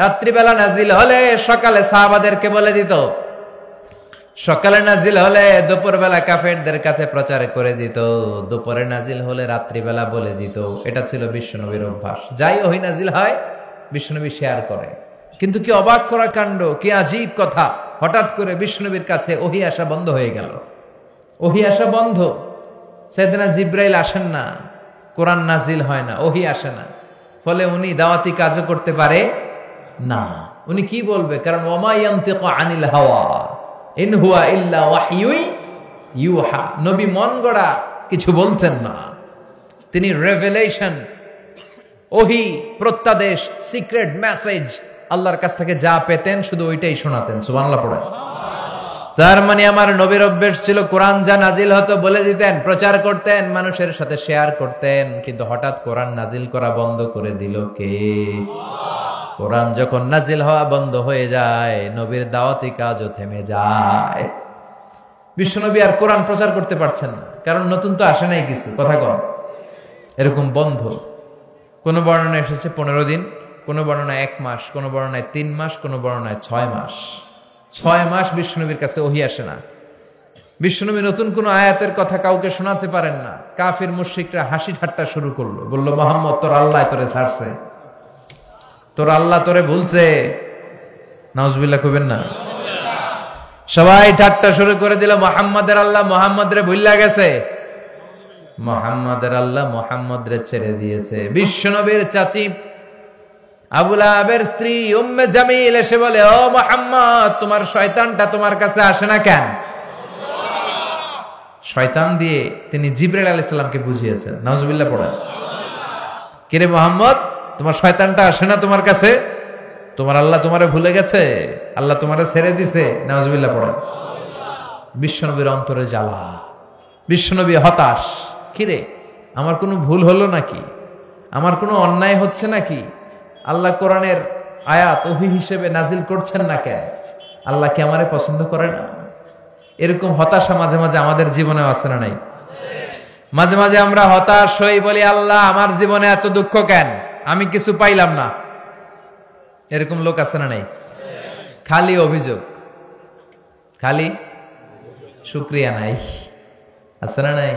রাত্রিবেলা নাজিল হলে সকালে সাহাবাদেরকে বলে দিত, সকালে নাজিল হলে দুপুরবেলা কাফেরদের কাছে প্রচার করে দিত, দুপুরে নাজিল হলে রাত্রিবেলা বলে দিত। এটা ছিল বিশ্বনবীর অভ্যাস। যাই ওহী নাজিল হয় বিশ্বনবী শেয়ার করে। কিন্তু কি অবাক করা কাণ্ড, কি আজীব কথা, হঠাৎ করে বিশ্বনবীর কাছে ওহী আসা বন্ধ হয়ে গেল। ওহী আসা বন্ধ। সাইয়েদনা জিবরাইল আসেন না, কোরআন নাজিল হয় না, ওহী আসে না। ফলে উনি দাওয়াতি কাজও করতে পারে না। উনি কি বলবে? কারণ ওমা ইয়ানতিকু আনিল হাওয়া ইন হুয়া ইল্লা ওয়াহয়ুন ইউহা। নবী মন গড়া কিছু বলতেন না, তিনি রেভেলেশন, ওহী, প্রত্যাদেশ, সিক্রেট মেসেজ আল্লাহর কাছ থেকে যা পেতেন শুধু ওইটাই শোনাতেন। সুবহানাল্লাহ পড়েন। তার মানে আমার নবীর অভ্যাস ছিল কোরআন যা নাজিল হতো বলে দিতেন, প্রচার করতেন, মানুষের সাথে শেয়ার করতেন। কিন্তু হঠাৎ কোরআন নাজিল করা বন্ধ করে দিল কে? কোরআন যখন নাজিল হওয়া বন্ধ হয়ে যায়, নবীর দাওয়াতি কাজও থেমে যায়। বিশ্বনবী আর কোরআন প্রচার করতে পারছেন না, কারণ নতুন তো আসে নাই কিছু। কথা কন, এরকম বন্ধ। কোন বর্ণনা এসেছে 15 দিন, কোন বর্ণনায় 1 মাস, কোন বর্ণনায় 3 মাস, কোন বর্ণনায় 6 মাস। 6 মাস বিশ্বনবীর কাছে ওহী আসে না। বিশ্বনবী নতুন কোন আয়াতের কথা কাউকে শোনাতে পারেন না। কাফির মুশরিকরা হাসি ঠাট্টা শুরু করলো, বলল মুহাম্মদ তোর আল্লাহ তোরে ছাড়ছে, তোর আল্লাহ তোরে ভুলছে। নাউজুবিল্লাহ কইবেন না? সবাই ঠাট্টা শুরু করে দিল, মুহাম্মাদের আল্লাহ মুহাম্মদ রে ভুইল্লা গেছে, মুহাম্মাদের আল্লাহ মুহাম্মদ রে ছেড়ে দিয়েছে। বিশ্বনবীর চাচী আবু লাহাবের স্ত্রী উম্মে জামিল এসে বলে, ও মুহাম্মদ তোমার শয়তানটা তোমার কাছে আসে না কেন? শয়তান দিয়ে তিনি জিবরাইল আলাইহিস সালামকে বুঝিয়েছেন। নাউজুবিল্লাহ পড়েন। কিরে মুহাম্মদ, তোমার শয়তানটা আসে না তোমার কাছে? তোমার আল্লাহ তোমারে ভুলে গেছে, আল্লাহ তোমারে ছেড়ে দিছে। নাউজুবিল্লাহ পড়েন। বিশ্বনবীর অন্তরে জ্বালা, বিশ্বনবী হতাশ। কিরে, আমার কোনো ভুল হলো নাকি? আমার কোনো অন্যায় হচ্ছে নাকি? আল্লাহ কোরআনের আয়াত ওহী হিসেবে নাজিল করছেন না কেন? আল্লাহ কি আমারে পছন্দ করে না? এরকম হতাশা মাঝে মাঝে আমাদের জীবনে আছে না নাই? মাঝে মাঝে আমরা হতাশ হই, বলি আল্লাহ আমার জীবনে এত দুঃখ কেন, আমি কিছু পাইলাম না। এরকম লোক আছে না নাই? খালি অভিযোগ, খালি শুকরিয়া নাই, আছে না নাই?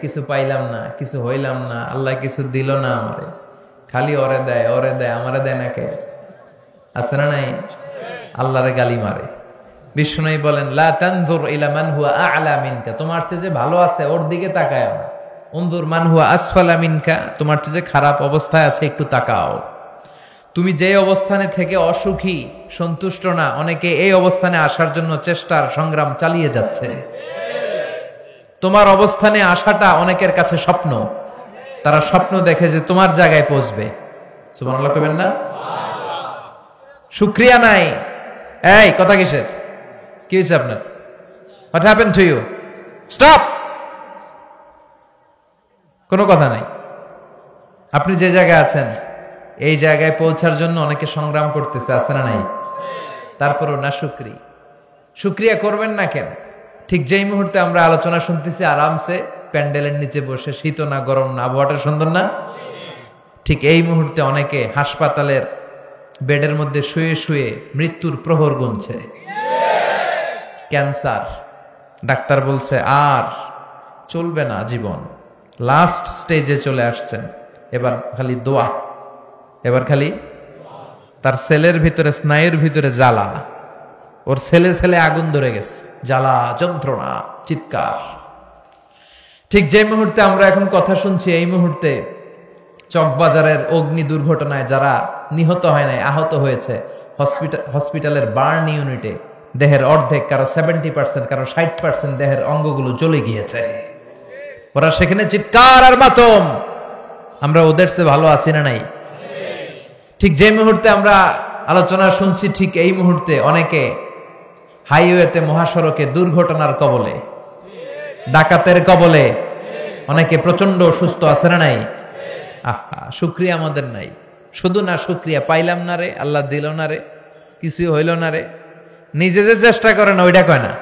কিছু পাইলাম না, কিছু হইলাম না, আল্লাহ কিছু দিল না আমারে, খালি ওরে দেয় ওরে দেয়, আমারে দেয় না কে? আছে না নাই? আল্লাহরে গালি মারে। বিষ্ণু বলেন লা তানজুর ইলা মান হুয়া আ'লা মিনকা, তোমার চেয়ে যে ভালো আছে ওর দিকে তাকাও না। উনজুর মান হুয়া আসফালা মিনকা, তোমার চেয়ে যে খারাপ অবস্থায় আছে একটু তাকাও। তুমি যে অবস্থানে থেকে অসুখী, সন্তুষ্ট না, অনেকে এই অবস্থানে আসার জন্য চেষ্টার সংগ্রাম চালিয়ে যাচ্ছে। তোমার অবস্থানে আসাটা অনেকের কাছে স্বপ্ন, তারা স্বপ্ন দেখে যে তোমার জায়গায় পৌঁছবে। সুবহানাল্লাহ কইবেন না? শুকরিয়া নাই। এই কথা কিসের? কি হয়েছে আপনার? What happened to you? Stop. কোনো কথা নাই। আপনি যে জায়গায় আছেন এই জায়গায় পৌঁছার জন্য অনেকে সংগ্রাম করতেছে, আছে না নাই? তারপরও না শুকরিয়া করবেন না কেন? ঠিক যেই মুহূর্তে আমরা আলোচনা শুনতেছি আরামসে প্যান্ডেলের নিচে বসে, শীত না গরম না, আবহাওয়াটা সুন্দর না, ঠিক এই মুহূর্তে অনেকে হাসপাতালের বেডের মধ্যে শুয়ে শুয়ে মৃত্যুর প্রহর গুনছে। ক্যান্সার, ডাক্তার বলছে আর চলবে না জীবন, লাস্ট স্টেজে চলে আসছেন, এবার খালি দোয়া, এবার খালি তার সেলের ভিতরে, স্নায়ুর ভিতরে জ্বালা, ওর ছেলে ছেলে আগুন ধরে গেছে, জ্বালা, যন্ত্রণা, চিৎকার। ঠিক যে মুহূর্তে আমরা এখন কথা শুনছি, এই মুহূর্তে চকবাজারের অগ্নি দুর্ঘটনায় যারা নিহত হয় নাই, আহত হয়েছে, হসপিটালের বার্ন ইউনিটে দেহের অর্ধেক, কারো 70%, কারো 60% দেহের অঙ্গগুলো জ্বলে গিয়েছে। ওরা সেখানে চিৎকার আর মাতম। আমরা ওদের চেয়ে ভালো আছি না নাই? ঠিক যে মুহূর্তে আমরা আলোচনা শুনছি, ঠিক এই মুহূর্তে অনেকে হাইওয়েতে, মহাসড়কে দুর্ঘটনার কবলে, ডাকাতের কবলে, অনেকে প্রচন্ড অসুস্থ আছে না নাই? আহা, শুকরিয়া আমাদের নাই। শুধু না শুকরিয়া, পাইলাম না রে, আল্লাহ দিল না রে, কিছু হইল না রে। নিজে যে চেষ্টা করে না ওইটা কয় না।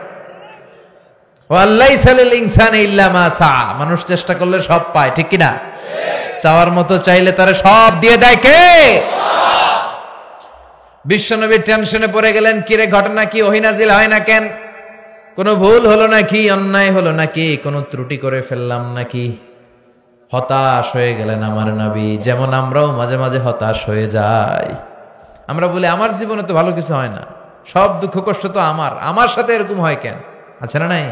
মানুষ চেষ্টা করলে সব পায়, ঠিক কিনা? চাওয়ার মতো চাইলে তারা সব দিয়ে দেয় কে? বিশ্বনবী টেনশনে পড়ে গেলেন, কিরে ঘটনা কি, ওহী নাজিল হয় না কেন? কোনো ভুল হলো নাকি, অন্যায় হলো নাকি, কোনো ত্রুটি করে ফেললাম নাকি? হতাশ হয়ে গেলেন আমার নবী। যেমন আমরাও মাঝে মাঝে হতাশ হয়ে যাই। আমরা বলি আমার জীবনে তো ভালো কিছু হয় না, সব দুঃখ কষ্ট তো আমার সাথে এরকম হয় কেন? আছে না নাই?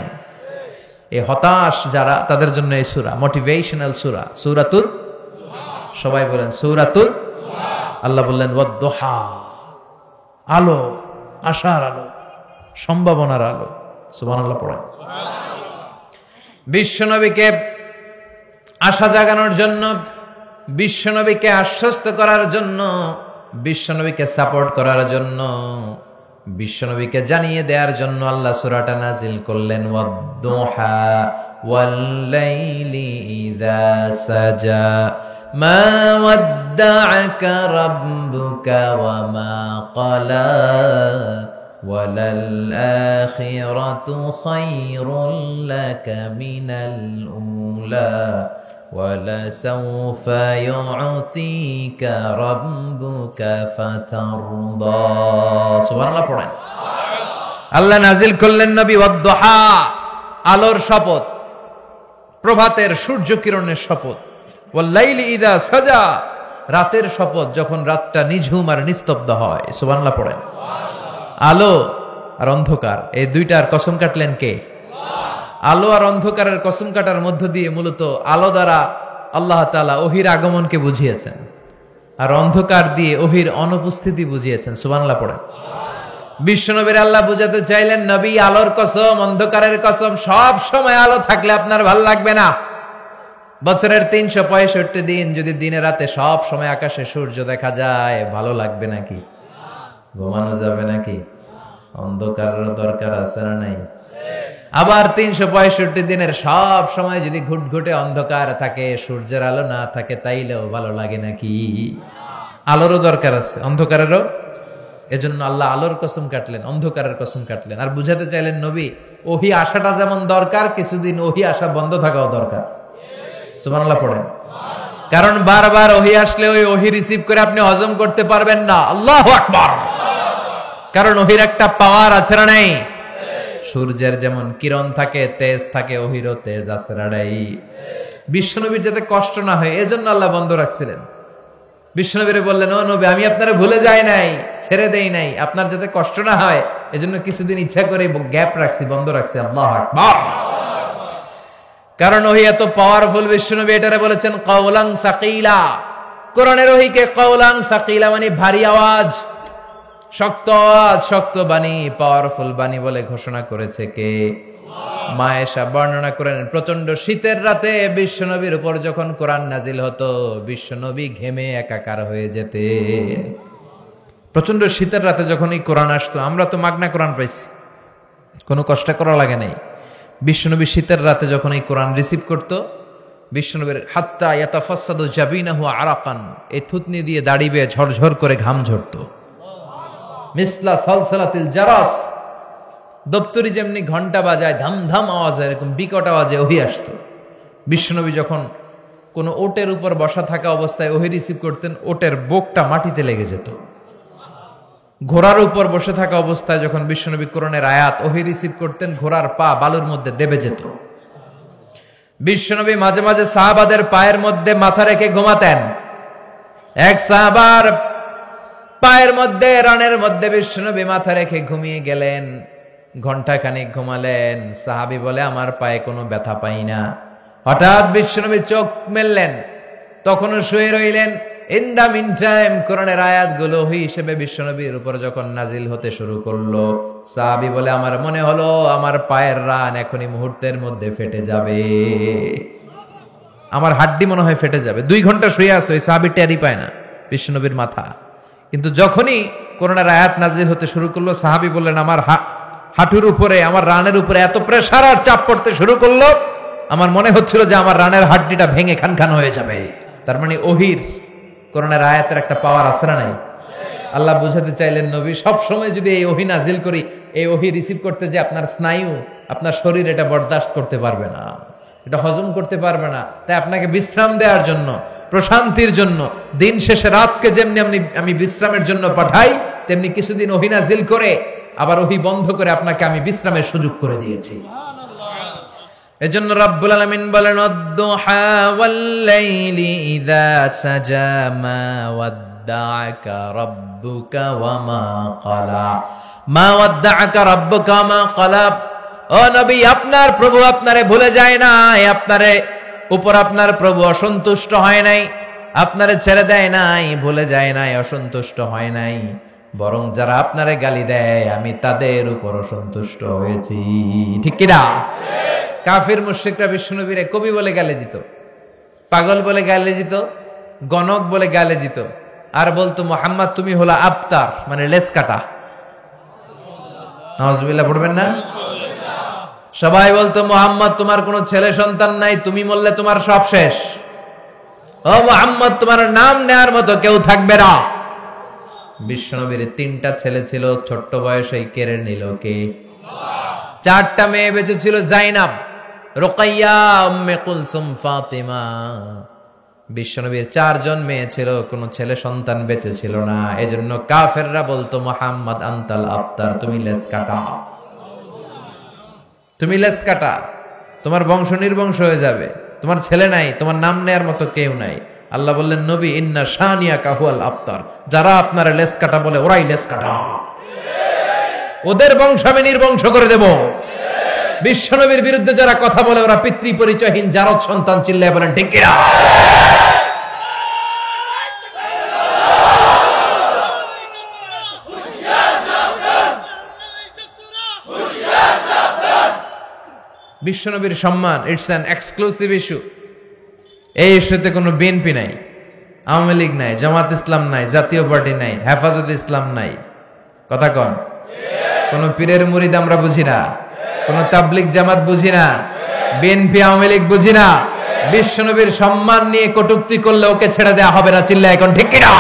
এই হতাশ যারা, তাদের জন্য এই সূরা মোটিভেশনাল সূরা, সূরাতুদ। সবাই বলেন সূরাতুদ। আল্লাহ বললেন ওয়াদ-দুহা, আলো, আশার আলো, সম্ভাবনার আলো। সুবহানাল্লাহ পড়েন। বিশ্বনবীকে আশা জাগানোর জন্য, বিশ্বনবীকে আশ্বস্ত করার জন্য, বিশ্বনবীকে সাপোর্ট করার জন্য, বিশ্বনবীকে জানিয়ে দেওয়ার জন্য আল্লাহ সূরাটা নাজিল করলেন। ওয়াদ-দুহা ওয়াল-লাইলি ইযা সাজা মা ওয়াদ্দা'আকা রাব্বুকা ওয়া মা ক্বালা ওয়ালাল আখিরাতু খায়রুল লাকা মিনাল উলা ওয়ালাসাউফা ইউ'তিকা রাব্বুকা ফাতারদা। সুবহানাল্লাহ পড়েন। আল্লাহ নাজিল করলেন নবী ওয়াদ-দুহা, আলোর শপথ, প্রভাতের সূর্য কিরণের শপথ, ওয়াল-লাইলি ইযা সাজা, রাতের শপথ, যখন রাতটা নিঝুম আর নিস্তব্ধ হয়। সুবহানাল্লাহ পড়েন। আলো আর অন্ধকার, এই দুইটার কসম কাটলেন কে? আলো আর অন্ধকারের কসম কাটার মধ্য দিয়ে মূলত আলো দ্বারা আল্লাহ তাআলা ওহীর আগমনকে বুঝিয়েছেন, আর অন্ধকার দিয়ে ওহীর অনুপস্থিতি বুঝিয়েছেন। সুবহানাল্লাহ পড়েন। বিশ্বনবীর আল্লাহ বুঝাতে চাইলেন, নবী আলোর কসম, অন্ধকারের কসম, সব সময় আলো থাকলে আপনার ভাল লাগবে না। বছরের 365 দিন যদি দিনে রাতে সব সময় আকাশে সূর্য দেখা যায়, ভালো লাগবে নাকি? ঘুমানো যাবে নাকি? অন্ধকারের দরকার আছে না নাই? আবার 365 দিনের সব সময় যদি ঘুটঘুটে অন্ধকার থাকে, সূর্যের আলো না থাকে, তাইলেও ভালো লাগে নাকি? আলোরও দরকার আছে, অন্ধকারেরও। এজন্য আল্লাহ আলোর কসম কাটলেন, অন্ধকারের কসম কাটলেন, আর বুঝাতে চাইলেন নবী ওহী আসাটা যেমন দরকার, কিছুদিন ওহী আসা বন্ধ থাকাও দরকার। সুবহানাল্লাহ পড়েন। কারণ বারবার ওহী আসলে ওই ওহী রিসিভ করে আপনি হজম করতে পারবেন না। আল্লাহু আকবার। কারণ ওহীর একটা পাওয়ার আছে না নাই? সূর্যের যেমন কিরণ থাকে, তেজ থাকে, ওহীরও তেজ আছে না নাই? বিশ্বনবীর যাতে কষ্ট না হয় এজন্য আল্লাহ বন্ধ রাখছিলেন। বিশ্বনবীরে বললেন, ও নবী, আমি আপনারা ভুলে যাই নাই, ছেড়ে দেই নাই, আপনার যাতে কষ্ট না হয় এজন্য কিছুদিন ইচ্ছা করে গ্যাপ রাখছি, বন্ধ রাখছি। আল্লাহু আকবার। কারণ ওহী এত পাওয়ারফুল, বিশ্বনবী এটারে বলেছেন কাওলান সাকিলা। কোরআনের ওহীকে কাওলান সাকিলা মানে ভারী আওয়াজ, শক্ত আওয়াজ, শক্ত বাণী, পাওয়ারফুল বাণী বলে ঘোষণা করেছে কে? মা আয়েশা বর্ণনা করেন, প্রচন্ড শীতের রাতে বিশ্বনবীর উপর যখন কোরআন নাজিল হতো, বিশ্বনবী ঘেমে একাকার হয়ে যেতে। প্রচন্ড শীতের রাতে যখন এই কোরআন আসতো, আমরা তো মাগনা কোরআন পাইছি, কোনো কষ্ট করা লাগে নাই। বিশ্বনবী শীতের রাতে যখন এই কোরআন রিসিভ করত, বিশ্বনবীর হাত্তা ইয়াতাফাসসাদু জাবিনাহু আরাকান, এই থুতনি দিয়ে দাড়ি বেয়ে ঝরঝর করে ঘাম ঝরতো। মিসলা সালসালাতিল জারাস, দপ্তরি যেমনি ঘন্টা বাজায় ধাম ধাম আওয়াজ, এরকম বিকট আওয়াজে ওহী আসতো। বিশ্বনবী যখন কোনো ওটের উপর বসা থাকা অবস্থায় ওহী রিসিভ করতেন, ওটের বুকটা মাটিতে লেগে যেত। ঘোড়ার উপর বসে থাকা অবস্থায় যখন বিশ্বনবী কোরআনের আয়াত ওহী রিসিভ করতেন, ঘোড়ার পা বালুর মধ্যে দেবে যেত। বিশ্বনবী মাঝে মাঝে সাহাবাদের পায়ের মধ্যে মাথা রেখে ঘুমাতেন। এক সাহাবার পায়ের মধ্যে রানের মধ্যে বিশ্বনবী মাথা রেখে ঘুমিয়ে গেলেন। ঘন্টাখানেক ঘুমালেন। সাহাবী বলে আমার পায়ে কোনো ব্যথা পাই না। হঠাৎ বিশ্বনবী চোখ মেললেন, তখনও শুয়ে রইলেন। ইন দা মিন টাইম কোরআনের আয়াতগুলো হিসেবে বিশ্বনবীর উপর যখন নাজিল হতে শুরু করলো, সাহাবী বলে আমার মনে হলো আমার পায়ের রান এখনই মুহূর্তের মধ্যে ফেটে যাবে, আমার হাড্ডি মনে হয় ফেটে যাবে। 2 ঘন্টা শুয়ে আছে ওই সাহাবী, টেরই পায় না বিশ্বনবীর মাথা। কিন্তু যখনই কোরআনের আয়াত নাজিল হতে শুরু করলো, সাহাবী বললেন আমার হাঁটুর উপরে, আমার রানের উপরে এত প্রেসার আর চাপ পড়তে শুরু করলো, আমার মনে হচ্ছিল যে আমার রানের হাড্ডিটা ভেঙে খান খান হয়ে যাবে। তার মানে ওহির, কোরআনের আয়াতের একটা পাওয়ার আছে না নাই? আল্লাহ বুঝাতে চাইলেন নবী সব সময় যদি এই ওহী নাজিল করি, এই ওহী রিসিভ করতে যে আপনার স্নায়ু, আপনার শরীর এটা বরদাস্ত করতে পারবে না, এটা হজম করতে পারবে না। তাই আপনাকে বিশ্রাম দেওয়ার জন্য, প্রশান্তির জন্য, দিন শেষে রাতকে যেমনি আমি বিশ্রামের জন্য পাঠাই, তেমনি কিছুদিন ওহী নাজিল করে আবার ওহী বন্ধ করে আপনাকে আমি বিশ্রামের সুযোগ করে দিয়েছি। এজন্য রাব্বুল আলামিন বলেন আদ-দুহা ওয়াল লাইলি ইযা সাজা মা ওয়াদ্দাআকা রাব্বুকা ওয়া মা ক্বালা, মা ওয়াদ্দাআকা রাব্বুকা ওয়া মা ক্বালা। ও নবী, আপনার প্রভু আপনারে ভুলে যায় নাই, আপনারে উপর আপনার প্রভু অসন্তুষ্ট হয় নাই, আপনারে ছেড়ে দেয় নাই, ভুলে যায় নাই, অসন্তুষ্ট হয় নাই। বরং যারা আপনারে গালি দেয় আমি তাদের উপর অসন্তুষ্ট হয়েছি। ঠিক কিনা? কাফির মুশরিকরা বিশ্বনবীরে কবি বলে গালি দিত, পাগল বলে গালি দিত, গণক বলে গালি দিত, আর বলতো মুহাম্মদ তুমি হলা আবতার, মানে লেস কাটা। নাউজুবিল্লাহ পড়বেন না? সবাই বলতো মুহাম্মদ তোমার কোনো ছেলে সন্তান নাই, তুমি মরলে তোমার সব শেষ। ও মুহাম্মদ তোমার নাম নেয়ার মতো কেউ থাকবে না। বিশ্বনবীর 3টা ছেলে ছিল, ছোট্ট বয়সেই কেড়ে নিল কে? 4টা মেয়ে বেঁচে ছিল, জাইনাব, রুকাইয়া, উম্মে কুলসুম, ফাতিমা। বিশ্বনবীর 4 জন মেয়ে ছিল, কোনো ছেলে সন্তান বেঁচে ছিল না। এজন্য কাফেররা বলতো মুহাম্মদ আনতাল আবতার, তুমি লেস কাটা, তুমি লেস কাটা, তোমার বংশ নির্বংশ হয়ে যাবে, তোমার ছেলে নাই, তোমার নাম নেয়ার মতো কেউ নাই। আল্লাহ বললেন নবী ইন্না শানিয়াকা হুয়াল আবতার, যারা আপনার লেস কাটা বলে ওরাই লেস কাটা, ওদের বংশ আমি নির্বংশ করে দেব। বিশ্বনবীর বিরুদ্ধে যারা কথা বলে ওরা পিতৃ পরিচয়হীন জারদ সন্তান, চিল্লায় বলেন ঠিক কিনা? বিশ্বনবীর সম্মান ইটস অ্যান এক্সক্লুসিভ ইস্যু। এই ইস্যুতে কোনো বিএনপি নাই, আওয়ামী লীগ নাই, জামাত ইসলাম নাই, জাতীয় পার্টি নাই, হেফাজত ইসলাম নাই। কথা কন? কোন পীরের মুরিদ আমরা বুঝি না, কোন তাবলিগ জামাত বুঝি না, বিএনপি আওয়ামী লীগ বুঝি না। বিশ্বনবীর সম্মান নিয়ে কটূক্তি করলে ওকে ছেড়ে দেওয়া হবে না, চিল্লায় এখন ঠিক কিনা?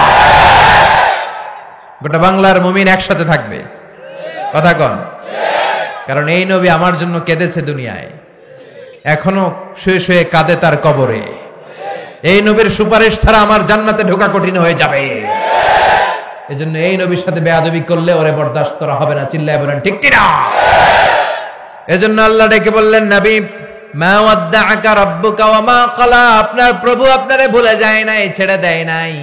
গোটা বাংলার মুমিন একসাথে থাকবে। কথা কন? কারণ এই নবী আমার জন্য কেঁদেছে দুনিয়ায়, এখনো শুয়ে শুয়ে কাঁদে তার কবরে। এই নবীর সুপারিশ ছাড়া আমার জান্নাতে ঢোকা কঠিন হয়ে যাবে। এজন্য এই নবীর সাথে বেয়াদবি করলে ওরে বরদাস্ত করা হবে না, চিল্লায় বলেন ঠিক কিনা? এজন্য আল্লাহ ডেকে বললেন নবী মা ওয়াদ্দাআকা রাব্বুকা ওয়া মা ক্বালা, আপনার প্রভু আপনারে ভুলে যায় নাই, ছেড়ে দেয় নাই।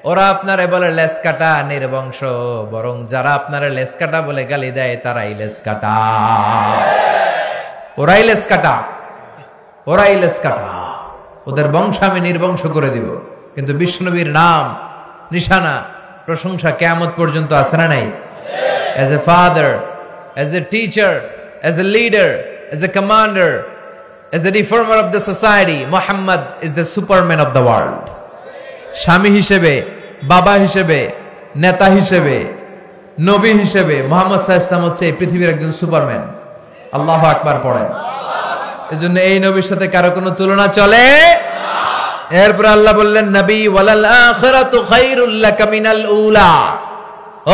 ওরা আপনারে বলে লেস কাটা, নির্বংশ, বরং যারা আপনারে লেস কাটা বলে গালি দেয় তারাই লেস কাটা, ওরাই লেস কাটা, ওরাই লেস কাটা, ওদের বংশ আমি নির্বংশ করে দিব। কিন্তু বিশ্বনবীর নাম, নিশানা, প্রশংসা কিয়ামত পর্যন্ত আছে না নাই? As a father, as a teacher, as a leader, as a commander, as a reformer of the society, Muhammad is the superman of the world. স্বামী হিসেবে, বাবা হিসেবে, নেতা হিসেবে, নবী হিসেবে মুহাম্মদ সাল্লাল্লাহু আলাইহি ওয়াসাল্লাম হচ্ছে এই পৃথিবীর একজন সুপারম্যান। আল্লাহু আকবার পড়েন। এজন্য এই নবীর সাথে কারো কোনো তুলনা চলে না। এরপর আল্লাহ বললেন নবী ওয়ালাল আখিরাতু খায়রুল লাকা মিনাল উলা,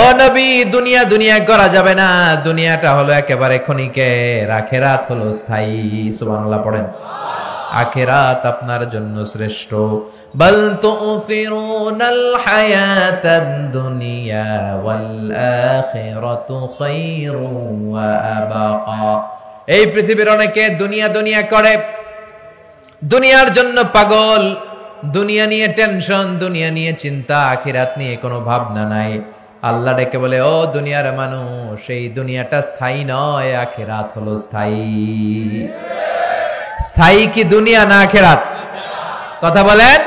ও নবী দুনিয়া দুনিয়া করা যাবে না, দুনিয়াটা হলো একেবারে ক্ষণিকের, আখিরাত হলো স্থায়ী। সুবহানাল্লাহ পড়েন। আখিরাত আপনার জন্য শ্রেষ্ঠ। বাল তুফিরুনাল হায়াতাদ দুনিয়া ওয়াল আখিরাতু খায়রুন ওয়া আবাকা। এই পৃথিবীর অনেকে দুনিয়া দুনিয়া করে, দুনিয়ার জন্য পাগল, দুনিয়া নিয়ে টেনশন, দুনিয়া নিয়ে চিন্তা, আখিরাত নিয়ে কোনো ভাবনা নাই। আল্লাহ ডেকে বলে, ও দুনিয়ার মানুষ, এই দুনিয়াটা স্থায়ী নয়, আখিরাত হলো স্থায়ী। স্থায়ী কি দুনিয়া না আখিরাত? কথা বলেন।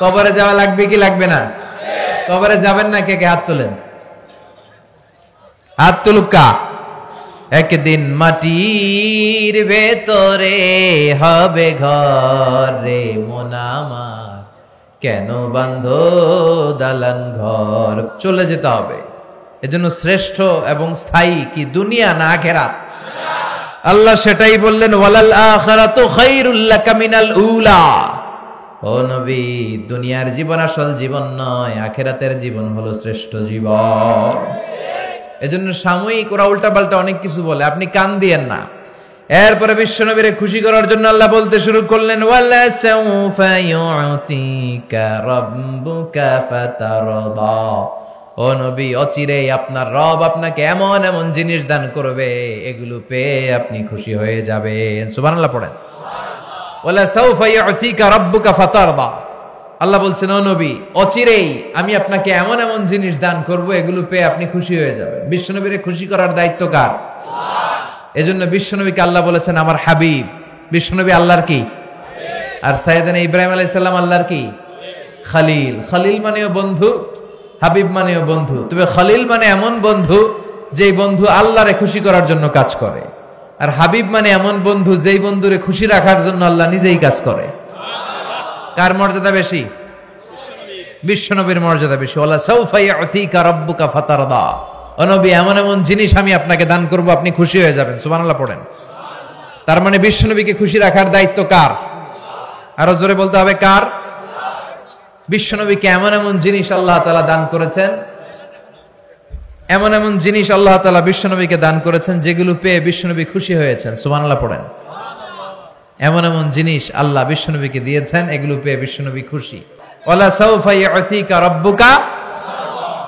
কবরে যাওয়া লাগবে কি লাগবে না? কবরে যাবেন না? কে কে হাত তোলেন? হাত তুলুকা। একদিন মাটির ভেতরে হবে ঘর রে মন আমার, কেন বাঁধো দালান ঘর। চলে যেতে হবে। এজন্য শ্রেষ্ঠ এবং স্থায়ী কি দুনিয়া না আখিরাত? আল্লাহ সেটাই বললেন, ওয়ালাল আখিরাতু খায়রুল লাকা মিনাল উলা। ও নবী, দুনিয়ার জীবন আসল জীবন নয়, আখিরাতের জীবন হলো শ্রেষ্ঠ জীবন। এজন্য সাময়িক ওরা উল্টাপাল্টা অনেক কিছু বলে, আপনি কান দিয়েন না। এরপরে বিশ্বনবীরে খুশি করার জন্য আল্লাহ বলতে শুরু করলেন, ওয়ালা সাউফা ইউতিকা রাব্বুকা ফাতারদা। ও নবী, অচিরেই আপনার রব আপনাকে এমন এমন জিনিস দান করবে, এগুলো পেয়ে আপনি খুশি হয়ে যাবেন। সুবহানাল্লাহ পড়েন। ওয়ালা সাউফা ইউতিকা রাব্বুকা ফাতারদা। আল্লাহ বলছেন, ও নবী, অচিরেই আমি আপনাকে এমন এমন জিনিস দান করব, এগুলো পেয়ে আপনি খুশি হয়ে যাবেন। বিশ্বনবীরে খুশি করার দায়িত্ব কার? এজন্য বিশ্বনবীকে আল্লাহ বলেছেন আমার হাবিব। বিশ্বনবী আল্লাহর কি? আর সাইয়েদনা ইব্রাহিম আলাইহিস সালাম আল্লাহর কি? খলিল। খলিল মানেও বন্ধু, হাবিব মানেও বন্ধু। তবে খলিল মানে এমন বন্ধু যেই বন্ধু আল্লাহরে খুশি করার জন্য কাজ করে, আর হাবিব মানে এমন বন্ধু যেই বন্ধুরে খুশি রাখার জন্য আল্লাহ নিজেই কাজ করে। কার মর্যাদা বেশি? বিশ্বনবীর মর্যাদা বেশি। ওয়ালা সাউফা ইউতিকা রাব্বুকা ফাতারদা। ও নবী, এমন এমন জিনিস আমি আপনাকে দান করব, আপনি খুশি হয়ে যাবেন। সুবহানাল্লাহ পড়েন। তার মানে বিশ্বনবীকে খুশি রাখার দায়িত্ব কার? আরো জোরে বলতে হবে, কার? বিশ্বনবীকে এমন এমন জিনিস আল্লাহ তাআলা দান করেছেন, এমন এমন জিনিস আল্লাহ তাআলা বিশ্বনবীকে দান করেছেন যেগুলো পেয়ে বিশ্বনবী খুশি হয়েছেন। সুবহানাল্লাহ পড়েন। এমন এমন জিনিস আল্লাহ বিশ্বনবীকে দিয়েছেন, এগুলো পেয়ে বিশ্বনবী খুশি। ওয়ালা সাউফা ইউতিকা রাব্বুকা,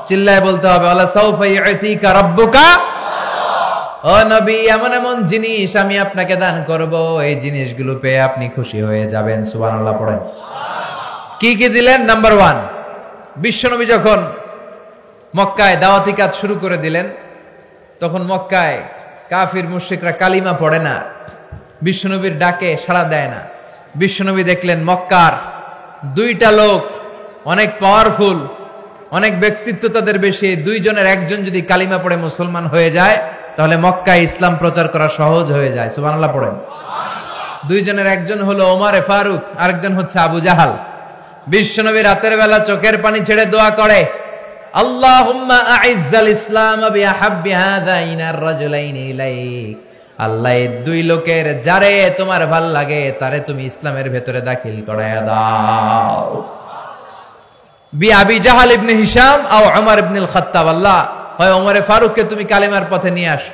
চিল্লায় বলতে হবে, ওয়ালা সাউফা ইউতিকা রাব্বুকা। ও নবী, এমন এমন জিনিস আমি আপনাকে দান করব, এই জিনিসগুলো পেয়ে আপনি খুশি হয়ে যাবেন। সুবহানাল্লাহ পড়েন। কি কি দিলেন? নাম্বার 1, বিশ্বনবী যখন মক্কায় দাওয়াতি কাজ শুরু করে দিলেন, তখন মক্কায় কাফির মুশরিকরা কালিমা পড়ে না, বিশ্বনবীর ডাকে সাড়া দেয় না। বিশ্বনবী দেখলেন মক্কার 2টা লোক অনেক পাওয়ারফুল, অনেক ব্যক্তিত্ব তাদের বেশি, 2 জনের একজন যদি কালিমা পড়ে মুসলমান হয়ে যায়, তাহলে মক্কায় ইসলাম প্রচার করা সহজ হয়ে যায়। সুবহানাল্লাহ পড়েন। 2 জনের একজন হলো ওমরে ফারুক, আরেকজন হচ্ছে আবু জাহাল। বিশ্বনবী রাতের বেলা চোখের পানি ছেড়ে দোয়া করে, আল্লাহুম্মা আইজ্জাল ইসলাম বিআহাব্বি হাযাইনার রাজুলাইনি ইলাইক। আল্লাহ, এই 2 লোকের যারে তোমার ভাল লাগে তারে তুমি ইসলামের ভেতরে দাখিল করায়া দাও। বি আবি জাহাল ইবনে হিশাম আও উমর ইবনে আল খাত্তাব। আল্লাহ, হয় ওমরে ফারুককে তুমি কালেমার পথে নিয়ে আস,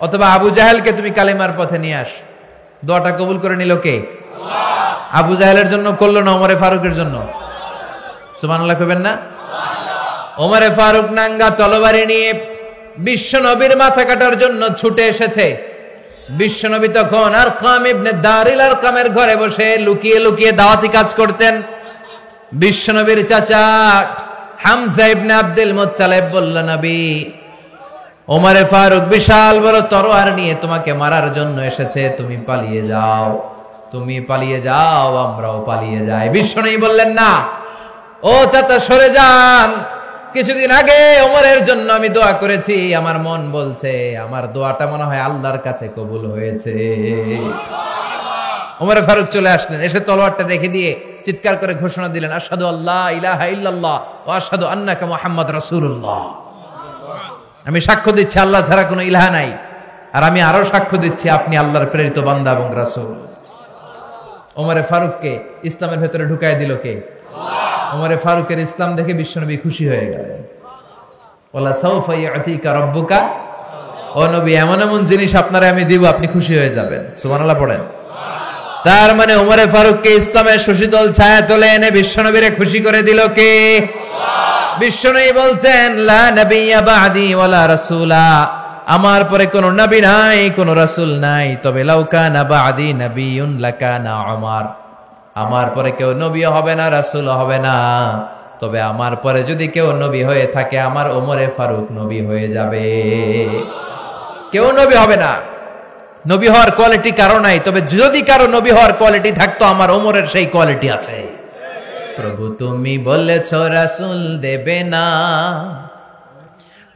অথবা আবু জাহেলকে তুমি কালেমার পথে নিয়ে আস। দোয়াটা কবুল করে নিল কে? আল্লাহ। আবু জাহেলের জন্য করলো না ওমরে ফারুকের জন্য? সুবহানাল্লাহ কইবেন না? ওমরে ফারুক নাঙ্গা তলোয়ারি নিয়ে বিশ্বনবীর মাথা কাটার জন্য ছুটে এসেছে। বিশ্বনবী তখন আরকাম ইবনে দারিল আরকামের ঘরে বসে লুকিয়ে লুকিয়ে দাওয়াতি কাজ করতেন। বিশ্বনবীর চাচা হামজা ইবনে আব্দুল মুত্তালিব বলল, নবী, ওমরে ফারুক বিশাল বড় তরোয়ার নিয়ে তোমাকে মারার জন্য এসেছে, তুমি পালিয়ে যাও, তুমি পালিয়ে যাও, আমরাও পালিয়ে যাই। বিশ্বনবী বললেন, না, ও চাচা সরে যান। কিছুদিন আগে ওমরের জন্য আমি দোয়া করেছি, আমার মন বলছে আমার দোয়াটা মনে হয় আল্লাহর কাছে কবুল হয়েছে। ওমরে ফারুক চলে আসলেন, এসে তলোয়ারটা রেখে দিয়ে চিৎকার করে ঘোষণা দিলেন, আশহাদু আল্লা ইলাহা ইল্লাল্লাহ ওয়া আশহাদু আন্নাকা মুহাম্মাদ রাসূলুল্লাহ। আমি সাক্ষ্য দিচ্ছি আল্লাহ ছাড়া কোনো ইলাহ নাই, আর আমি আরো সাক্ষ্য দিচ্ছি আপনি আল্লাহর প্রেরিত বান্দা এবং রাসূল। ওমরে ফারুককে ইসলামের ভেতরে ঢুকায় দিল কে? ওমরে ফারুকের ইসলাম দেখে বিশ্বনবী খুশি হয়ে গেলেন। ওয়ালা সাউফা ইউতিকা রাব্বুকা। ও নবী, এমন এমন জিনিস আপনারে আমি দিব, আপনি খুশি হয়ে যাবেন। সুবহানাল্লাহ পড়েন। তার মানে ওমরে ফারুককে ইসলামের শশীতল ছায়া তলে এনে বিশ্বনবীরে খুশি করে দিল কে? বিশ্বনবী বলছেন, লা নাবিয়্যা বা'দি ওয়ালা রাসূলা। আমার পরে কোন নবী নাই, কোন রাসূল নাই, তবে লাউ কানা বা'দি নাবিয়্যুন লাকানা উমর। আমার পরে কেউ নবীও হবে না, রাসূলও হবে না, তবে আমার পরে যদি কেউ নবী হয়ে থাকে আমার ওমরে ফারুক নবী হয়ে যাবে। কেউ নবী হবে না, নবী হওয়ার কোয়ালিটি কারো নাই, তবে যদি কারো নবী হওয়ার কোয়ালিটি থাকতো আমার ওমরের সেই কোয়ালিটি আছে। প্রভু তুমি বলেছ রাসূল দেবে না,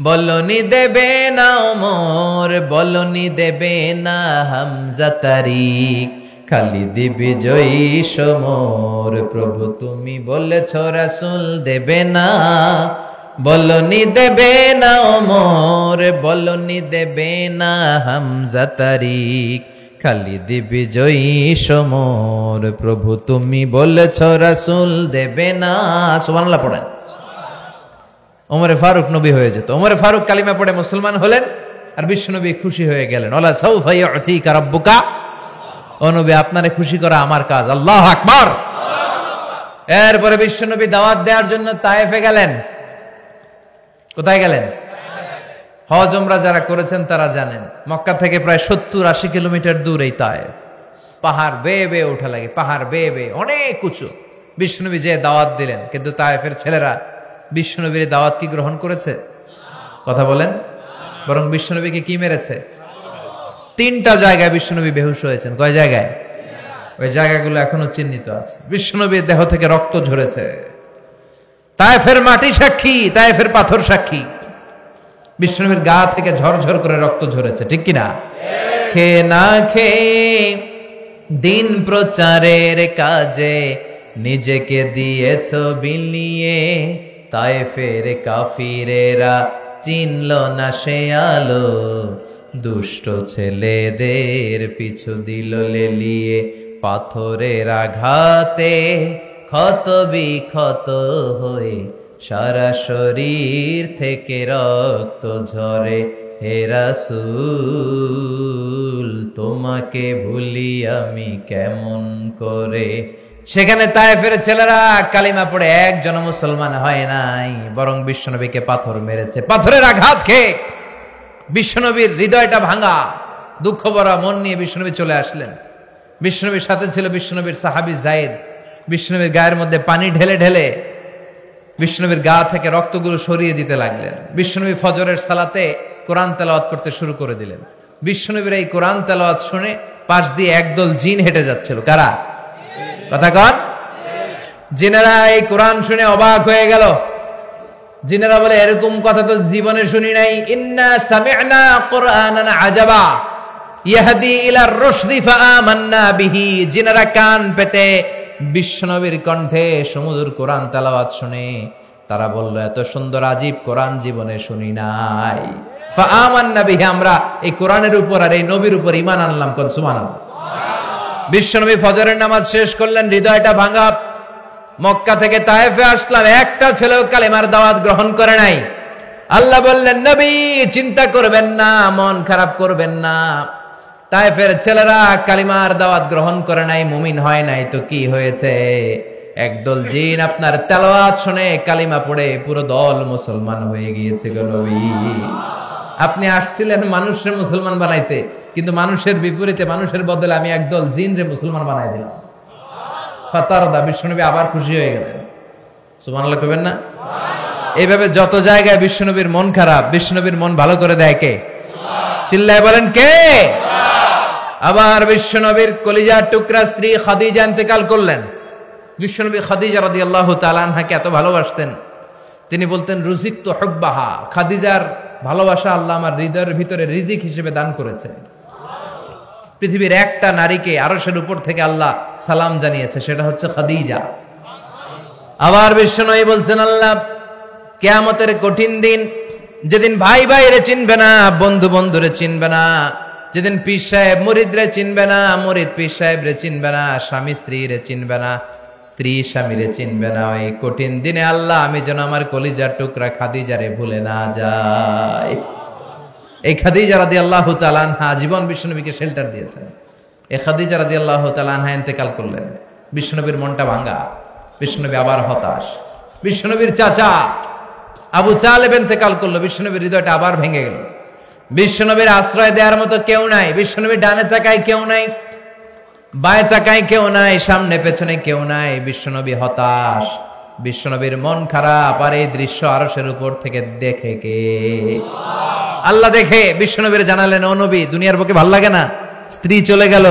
বলনি দেবে না ওমর, বলনি দেবে না হামজা তারিক, খালিদ বিজয়ী সমর। প্রভু তুমি বলেছ রাসূল দেবে না, বলনি দেবে না ওমর, বলনি দেবে না হামজা তারিক, খালিদ বিজয়ী সমর। প্রভু তুমি বলেছ রাসূল দেবে না। সুবহানাল্লাহ পড়েন। ওমরে ফারুক নবী হয়ে যেত। ওমরে ফারুক কালিমা পড়ে মুসলমান হলেন, আর বিশ্বনবী খুশি হয়ে গেলেন। ওয়ালা সাউফা ইউতিকা রাব্বুকা, ও নবী আপনারে খুশি করা আমার কাজ। আল্লাহু আকবার। এরপরে বিশ্বনবী দাওয়াত দেওয়ার জন্য তায়েফে গেলেন। কোথায় গেলেন? হজ উমরা যারা করেছেন তারা জানেন, মক্কা থেকে প্রায় 70-80 কিলোমিটার দূর এই তায়েফ। পাহাড় বেয়ে বেয়ে ওঠা লাগে, পাহাড় বেয়ে বেয়ে অনেক উঁচু। বিশ্বনবী যে দাওয়াত দিলেন, কিন্তু তায়েফের ছেলেরা বিশ্বনবীর দাওয়াত কি গ্রহণ করেছে? কথা বলেন। বরং বিশ্বনবীকে কি মেরেছে? 3টা জায়গায় বিশ্বনবী বেহুশ হয়েছেন। কয় জায়গায়? ওই জায়গাগুলো এখনো চিহ্নিত আছে। বিশ্বনবীর দেহ থেকে রক্ত ঝরেছে। তায়েফের মাটি সাক্ষী, তায়েফের পাথর সাক্ষী। বিশ্বনবীর গা থেকে ঝরঝর করে রক্ত ঝরেছে, ঠিক কিনা? খেয়ে না খেয়ে দিন প্রচারের কাজে নিজেকে দিয়েছ বিলিয়ে, তায়েফের কাফিরেরা চিনল না সে আলো, দুষ্ট ছেলেদের পিছু দিল লেলিয়ে, পাথরের আঘাতে ক্ষত বিক্ষত হয়ে সারা শরীর থেকে রক্ত ঝরে। হে রাসূল তোমাকে ভুলি আমি কেমন করে। সেখানে তায়েফের ছেলেরা কালিমা পড়ে একজন মুসলমান হয় নাই, বরং বিশ্বনবীকে পাথর মেরেছে। পাথরের আঘাত খেয়ে বিশ্বনবীর হৃদয়টা ভাঙা, দুঃখ ভরা মন নিয়ে বিশ্বনবী চলে আসলেন। বিশ্বনবীর সাথে ছিল বিশ্বনবীর সাহাবী যায়েদ। বিশ্বনবীর গায়ের মধ্যে পানি ঢেলে ঢেলে বিশ্বনবীর গা থেকে রক্তগুলো সরিয়ে দিতে লাগলেন। বিশ্বনবী ফজরের সালাতে কোরআন তেলাওয়াত করতে শুরু করে দিলেন। বিশ্বনবীর এই কোরআন তেলাওয়াত শুনে পাশ দিয়ে একদল জিন হেঁটে যাচ্ছিল। কারা? কথা কন। জিনেরা এই কোরআন শুনে অবাক হয়ে গেল। জিনেরা বলে, এরকম কথা তো জীবনে শুনি নাই। ইন্না সামি'না কুরআনান আজাবা ইয়াহদি ইলার রুশদি ফাআমান্না বিহি। জিনেরা কান পেতে বিশ্বনবীর কণ্ঠে সুমধুর কোরআন তেলাওয়াত শুনে তারা বলল, এত সুন্দর আজীব কোরআন জীবনে শুনি নাই। ফাআমান্না বিহি, আমরা এই কোরআনের উপর আর এই নবীর উপর ঈমান আনলাম। কোন সুবহানাল্লাহ। বিশ্বনবী ফজরের নামাজ শেষ করলেন, হৃদয়টা ভাঙা। মক্কা থেকে তায়েফে আসলাম, একটা ছেলেও কালেমার দাওয়াত গ্রহণ করে নাই। আল্লাহ বললেন, নবী চিন্তা করবেন না, মন খারাপ করবেন না। তায়েফের ছেলেরা কালিমার দাওয়াত গ্রহণ করে নাই, মুমিন হয় নাই, তো কি হয়েছে? একদল জিন আপনার তেলাওয়াত শুনে কালিমা পড়ে পুরো দল মুসলমান হয়ে গিয়েছে গো নবী। আপনি আসছিলেন মানুষের মুসলমান বানাইতে, কিন্তু মানুষের বিপরীতে, মানুষের বদলে আমি একদল জিনরে মুসলমান বানাই দিলাম। ফাতারদা, বিশ্বনবী আবার খুশি হয়ে গেলেন। সুবহানাল্লাহ কইবেন না? এইভাবে যত জায়গায় বিশ্বনবীর মন খারাপ, বিশ্বনবীর মন ভালো করে দেয় কে? চিল্লায় বলেন কে? আবার বিশ্বনবীর কলিজার টুকরা স্ত্রী খাদিজা ইন্তেকাল করলেন। বিশ্বনবী খাদিজা রাদিয়াল্লাহু তাআলা আনহাকে এত ভালোবাসতেন, তিনি বলতেন, রুজিকতু হুব্বাহা, খাদিজার ভালোবাসা আল্লাহ আমার হৃদয়ের ভিতরে রিজিক হিসেবে দান করেছে। পৃথিবীর একটা নারীকে আরশের উপর থেকে আল্লাহ সালাম জানিয়েছে, সেটা হচ্ছে খাদিজা। আবার বিশ্বনবী বলছেন, আল্লাহ কিয়ামতের কঠিন দিন, যেদিন ভাই ভাইরে চিনবে না, বন্ধু বন্ধুরে চিনবে না, যেদিন পীর সাহেব মুরিদরে চিনবে না, মুরিদ পীর সাহেবরে চিনবে না, স্বামী স্ত্রীরে চিনবে না, স্ত্রী স্বামীরে চিনবে না, এই কঠিন দিনে আল্লাহ আমি যেন আমার কলিজার টুকরা খাদিজারে ভুলে না যাই। এই খাদিজা রাদিয়াল্লাহু তাআলা আনহা জীবন বিশ্বনবীকে শেল্টার দিয়েছেন। এই খাদিজা রাদিয়াল্লাহু তাআলা আনহা ইন্তেকাল করলেন। বিশ্বনবীর মনটা ভাঙা, বিশ্বনবী আবার হতাশ। বিশ্বনবীর চাচা আবু তালেব ইন্তেকাল করলো, বিশ্বনবীর হৃদয়টা আবার ভেঙে গেল। বিশ্বনবীর আশ্রয় দেওয়ার মতো কেউ নাই। বিশ্বনবীর ডানে তাকায় কেউ নাই, বায়ে তাকায় কেউ নাই, সামনে পেছনে কেউ নাই। বিশ্বনবী হতাশ। বিশ্বনবীর মন খারাপ, আর এই দৃশ্য আরশের উপর থেকে দেখে কে? আল্লাহ দেখে বিশ্বনবীর জানালেন, ও নবী, দুনিয়ার বুকে ভাল লাগে না? স্ত্রী চলে গেল,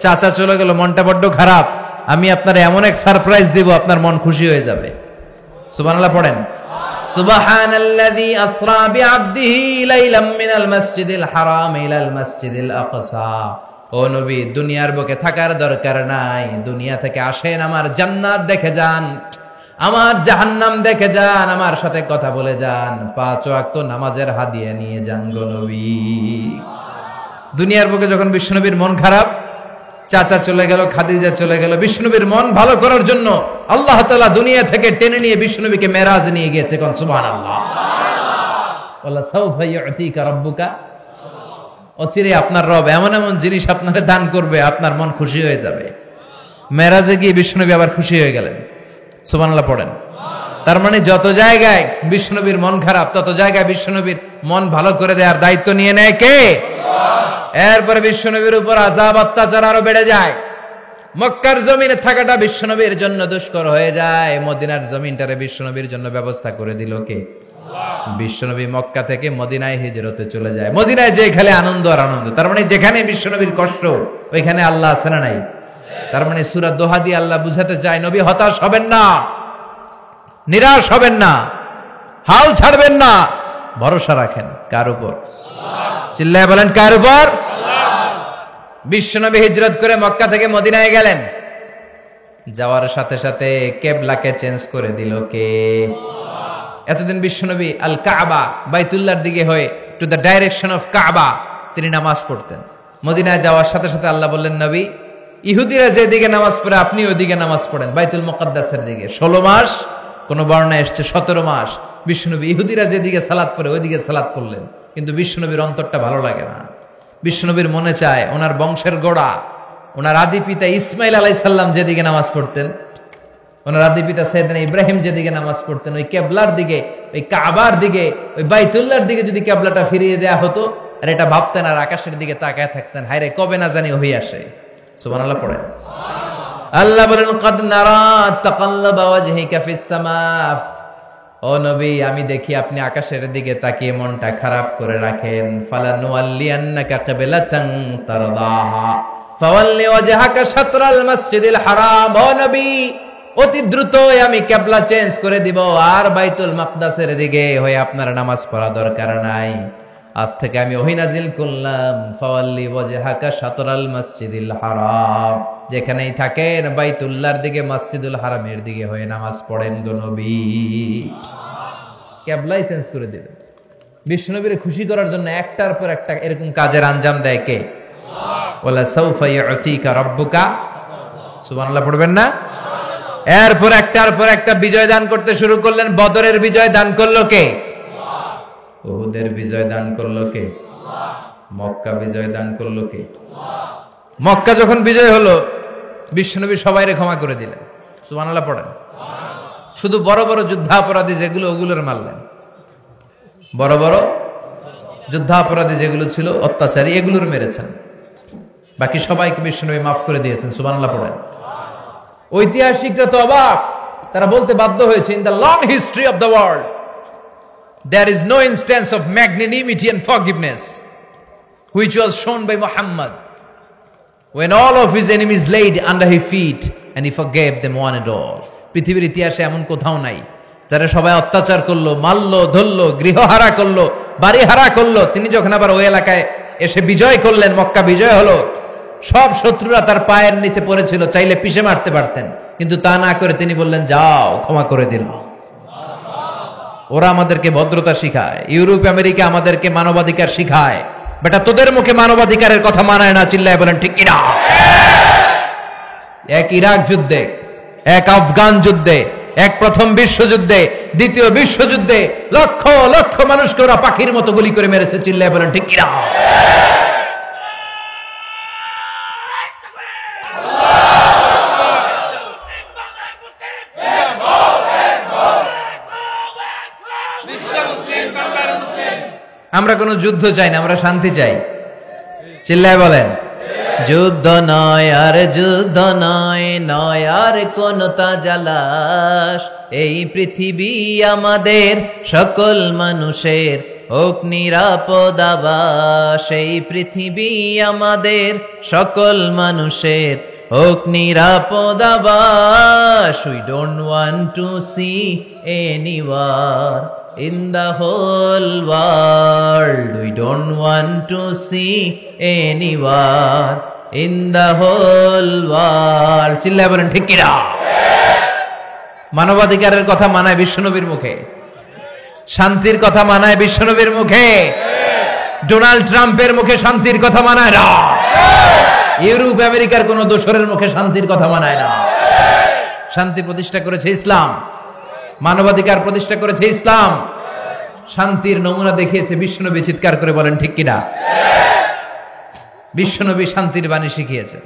চাচা চলে গেল, মনটা বড্ড খারাপ। আমি আপনার এমন এক সারপ্রাইজ দিব, আপনার মন খুশি হয়ে যাবে। সুবহানাল্লাহ পড়েন। সুবহানাল্লাযী আসরা বিআবদিহি লাইলাম মিনাল মাসজিদিল হারাম ইলাল মাসজিদিল আকসা। ও নবী, দুনিয়ার বুকে থাকার দরকার নাই, দুনিয়া থেকে আসেন, আমার জান্নাত দেখে যান, আমার জাহান্নাম দেখে যান, আমার সাথে কথা বলে যান, 5 ওয়াক্ত নামাজের হাদিয়া নিয়ে যান গো নবী। দুনিয়ার বুকে যখন বিশ্বনবীর মন খারাপ, চাচা চলে গেল, খাদিজা চলে গেল, বিষ্ণুবীর মন ভালো করার জন্য আল্লাহ তাআলা দুনিয়া থেকে টেনে নিয়ে বিষ্ণুবীকে মেরাজ নিয়ে গিয়েছে। কোন সুবহানাল্লাহ। ওয়ালা সাউফা ইউতিকা রাব্বুকা, অচিরে আপনার রব এমন এমন জিনিস আপনাকে দান করবে, আপনার মন খুশি হয়ে যাবে। মেরাজে গিয়ে বিষ্ণুবী আবার খুশি হয়ে গেলেন। সুবহানাল্লাহ পড়েন। তার মানে যত জায়গায় বিষ্ণুবীর মন খারাপ, তত জায়গায় বিষ্ণুবীর মন ভালো করে দেওয়ার দায়িত্ব নিয়ে নেয় কে? এরপরে বিশ্বনবীর উপর আযাব অত্যাচার আরো বেড়ে যায়। মক্কার জমিনে থাকাটা বিশ্বনবীর জন্য দুষ্কর হয়ে যায়, মদিনার জমিনটারে বিশ্বনবীর জন্য ব্যবস্থা করে দিল কে? বিশ্বনবী মক্কা থেকে মদিনায় হিজরতে চলে যায়। মদিনায় যে খেলে আনন্দ আর আনন্দ। তার মানে যেখানে বিশ্বনবীর কষ্ট, ওইখানে আল্লাহ আছে না নাই? তার মানে সূরা দোহা দিয়ে আল্লাহ বুঝাতে চায়, নবী হতাশ হবেন না, নিরাশ হবেন না, হাল ছাড়বেন না, ভরসা রাখেন কার উপর? চিল্লায় বলেন, কার উপর? বিশ্বনবী হিজরত করে মক্কা থেকে মদিনায় গেলেন। যাওয়ার সাথে সাথে কিবলাকে চেঞ্জ করে দিল কে? এতদিন বিশ্বনবী আল কাবা, বাইতুল্লাহর দিকে হয়ে, টু দ্য ডাইরেকশন অফ কাবা তিনি নামাজ পড়তেন। মদিনায় যাওয়ার সাথে সাথে আল্লাহ বললেন, নবী, ইহুদিরা যেদিকে নামাজ পড়ে আপনি ওইদিকে নামাজ পড়েন, বাইতুল মুকাদ্দাসের দিকে। 16 মাস, কোন বর্ণায় এসছে 17 মাস বিশ্বনবী ইহুদিরা যেদিকে সালাত পড়ে ওইদিকে সালাত করলেন। কিন্তু বিশ্বনবীর অন্তরটা ভালো লাগে না। বিশ্বনবীর মনে চায় ওনার বংশের গোড়া, ওনার আদি পিতা ইসমাইল আলাইহিস সালাম যেদিকে নামাজ পড়তেন, ওনার আদি পিতা সাইয়েদনা ইব্রাহিম যেদিকে নামাজ পড়তেন, ওই কিবলার দিকে, ওই কাবার দিকে, ওই বাইতুল্লাহর দিকে যদি কিবলাটা ফিরিয়ে দেয়া হতো, আর এটা ভাবতেন আর আকাশের দিকে তাকায় থাকতেন, হায় রে কবে না জানি হয়ে আসে। সুবহানাল্লাহ পড়েন। আল্লাহ বলেন, কাদ নারা তাকাল্লুবা ওয়াজহিকা ফিস সামা। ও নবী, আমি দেখি আপনি আকাশের দিকে তাকিয়ে মনটা খারাপ করে রাখেন। ফালানুওয়াল্লিয়ান্নাকা কিবলাতান তারদাহা ফাওয়াল্লি ওয়াজহাকা শাতরাল মাসজিদিল হারাম। ও নবী, অতি দ্রুতই আমি কিবলা চেঞ্জ করে দিব, আর বাইতুল মাকদাসের দিকে হয়ে আপনার নামাজ পড়া দরকার নাই। আজ থেকে আমি ওহী নাজিল করলাম, ফাওয়াল্লি ওয়াজহাকা শাতরাল মাসজিদিল হারাম, যেখানেই থাকেন বাইতুল্লাহর দিকে, মসজিদুল হারামের দিকে হয়ে নামাজ পড়েন গো নবী। কিবলাই চেঞ্জ করে দিলেন। বিশ্বনবীর খুশি করার জন্য একটার পর একটা এরকম কাজের আঞ্জাম দেয় কে? ওয়ালা সাউফা ইউতিকা রাব্বুকা। সুবহানাল্লাহ পড়বেন না? এরপর একটার পর একটা বিজয় দান করতে শুরু করলেন। বদরের বিজয় দান করলো কে? উহুদের বিজয় দান করলো কে? মক্কা বিজয় দান করলো কে? মক্কা যখন বিজয় হলো, বিশ্বনবী সবাইরে ক্ষমা করে দিলেন। সুবহানাল্লাহ পড়েন। শুধু বড় বড় যুদ্ধাপরাধী যেগুলো, ওগুলোর মারলেন। বড় বড় যুদ্ধাপরাধী যেগুলো ছিল, অত্যাচারী, এগুলোর মেরেছেন। বাকি সবাইকে বিশ্বনবী মাফ করে দিয়েছেন। সুবহানাল্লাহ পড়েন। ঐতিহাসিকরা তো অবাক, তারা বলতে বাধ্য হয়েছে, in the long history of the world there is no instance of magnanimity and forgiveness which was shown by Muhammad when all of his enemies laid under his feet and he forgave them one and all. পৃথিবীর ইতিহাসে এমন কোথাও নাই যারা সবাই অত্যাচার করলো, মারলো, ধরলো, গৃহহারা করলো, বাড়ি হারা করলো, তিনি যখন আবার ওই এলাকায় এসে বিজয় করলেন, মক্কা বিজয় হলো, সব শত্রুরা তার পায়ের নিচে পড়েছিল, চাইলে পিষে মারতে পারতেন, কিন্তু তা না করে তিনি বললেন, যাও, ক্ষমা করে দিল। ওরা আমাদেরকে ভদ্রতা শিখায়, ইউরোপ আমেরিকা আমাদেরকে মানবাধিকার শিখায়, বেটা তোদের মুখে মানবাধিকারের কথা মানায় না, চিল্লায় বলেন ঠিক কিনা? এক ইরাক যুদ্ধে, এক আফগান যুদ্ধে, এক প্রথম বিশ্বযুদ্ধে, দ্বিতীয় বিশ্বযুদ্ধে লক্ষ লক্ষ মানুষকে ওরা পাখির মতো গুলি করে মেরেছে, চিল্লায় বলেন ঠিক কিনা? আমরা কোনো যুদ্ধ চাই না, আমরা শান্তি চাই। চিল্লায় বলেন, যুদ্ধ নয় আর যুদ্ধ নয়, নয় আর কোন তাজালাশ, এই পৃথিবী আমাদের সকল মানুষের হোক নিরাপদ আবাস। এই পৃথিবী আমাদের সকল মানুষের হোক নিরাপদ আবাস। We don't want to see any war in the whole world. We don't want to see any war in the whole world. চিল্লায় বলেন ঠিক কিনা? মানবাধিকারের কথা মানায় বিশ্বনবীর মুখে, শান্তির কথা মানায় বিশ্বনবীর মুখে, ডোনাল্ড ট্রাম্পের মুখে শান্তির কথা মানায় না, ইউরোপ আমেরিকার কোন দোসরের মুখে শান্তির কথা মানায় না। শান্তি প্রতিষ্ঠা করেছে ইসলাম, মানবাধিকার প্রতিষ্ঠা করেছে ইসলাম, শান্তির নমুনা দেখিয়েছে বিশ্বনবী। চিৎকার করে বলেন ঠিক কিনা? বিশ্বনবী শান্তির বাণী শিখিয়েছেন।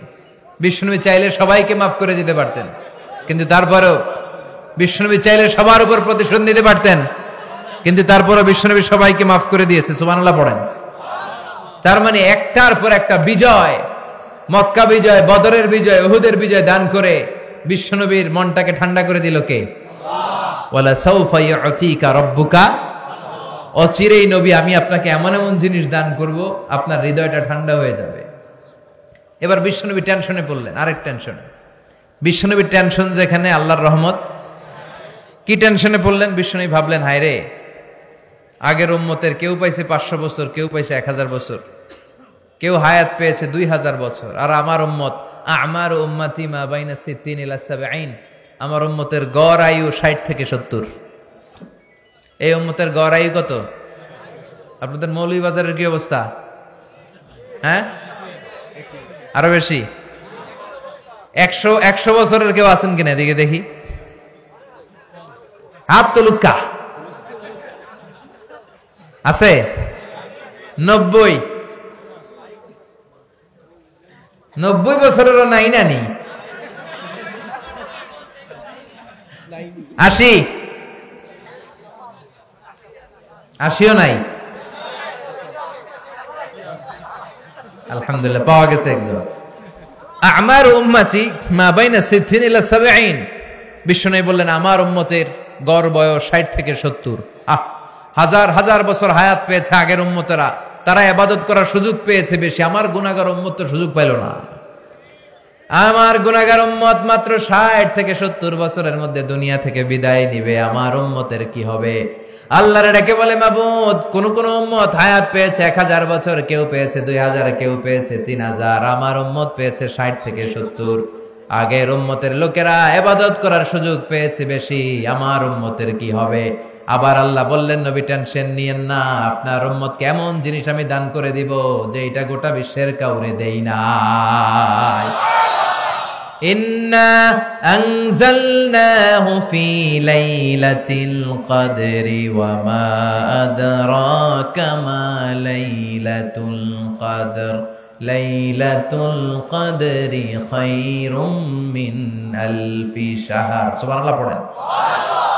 বিশ্বনবী চাইলে সবাইকে মাফ করে দিতে পারতেন, কিন্তু তারপরেও বিশ্বনবী চাইলে সবার উপর প্রতিশোধ নিতে পারতেন, কিন্তু তারপরও বিশ্বনবী সবাইকে মাফ করে দিয়েছে। সুবহানাল্লাহ পড়েন। তার মানে একটার পর একটা বিজয়, মক্কা বিজয়, বদরের বিজয়, উহুদের বিজয় দান করে বিশ্বনবীর মনটাকে ঠান্ডা করে দিল কে? ওয়ালা সাউফা ইউতিকা রাব্বুকা। অচিরেই নবী আমি আপনাকে এমন এমন জিনিস দান করব আপনার হৃদয়টা ঠান্ডা হয়ে যাবে। এবার বিশ্বনবী টেনশনে পড়লেন, আরেক টেনশন। বিশ্বনবীর টেনশন যেখানে আল্লাহর রহমত। কি টেনশনে পড়লেন? বিশ্বনবী ভাবলেন, হায় রে, আগের উম্মতের কেউ পাইছে 500 বছর, কেউ পাইছে 1000 বছর, কেউ হায়াত পেয়েছে 2000 বছর, আর আমার উম্মত আমার উম্মতি মা বাইনা 60 ইলা 70, আমার উম্মতের গড় আয়ু 60 থেকে 70। এই উম্মতের গড় আয়ু কত? আপনাদের মৌলভীবাজারের কি অবস্থা? হ্যাঁ, আরো বেশি। 100 বছরের কেউ আছেন কিনা এদিকে দেখি, হাত তো লুক্কা আছে। 90 বছরেরও নাই না নি? 80ও নাই? আলহামদুলিল্লাহ, পাওয়া গেছে একজন। আমার উম্মতি মা বাইনা 60 ইলা 70। বিশ্বনবী বললেন আমার উম্মতের গড় বয়স 60 থেকে 70। হাজার হাজার বছর হায়াত পেয়েছে আগের উম্মতেরা, তারা ইবাদত করার সুযোগ পেয়েছে বেশি। আমার গুনাহগার উম্মত তো সুযোগ পাইল না। আমার গুনাহগার উম্মত মাত্র 60 থেকে 70 বছরের মধ্যে দুনিয়া থেকে বিদায় নিবে। আমার উম্মতের কি হবে? আল্লাহর ডেকে বলে, মাবুদ, কোন কোন উম্মত হায়াত পেয়েছে 1000 বছর, কেউ পেয়েছে 2000, কেউ পেয়েছে 3000। আমার উম্মত পেয়েছে 60 থেকে 70। আগের উম্মতের লোকেরা ইবাদত করার সুযোগ পেয়েছে বেশি। আমার উম্মতের কি হবে? আবার আল্লাহ বললেন, নবী টেনশন নিয়েন না, আপনার উম্মত কেমন জিনিস আমি দান করে দিব যে এটা গোটা বিশ্বের কাউরে দেই না। ইন্না আনজালনাহু ফি লাইলাতিল কদরি ওয়া মা আদরাকা মা লাইলাতুল কদর। লাইলাতুল কদরি খায়রুম মিন আলফি শাহর। সুবহানাল্লাহ পড়েন।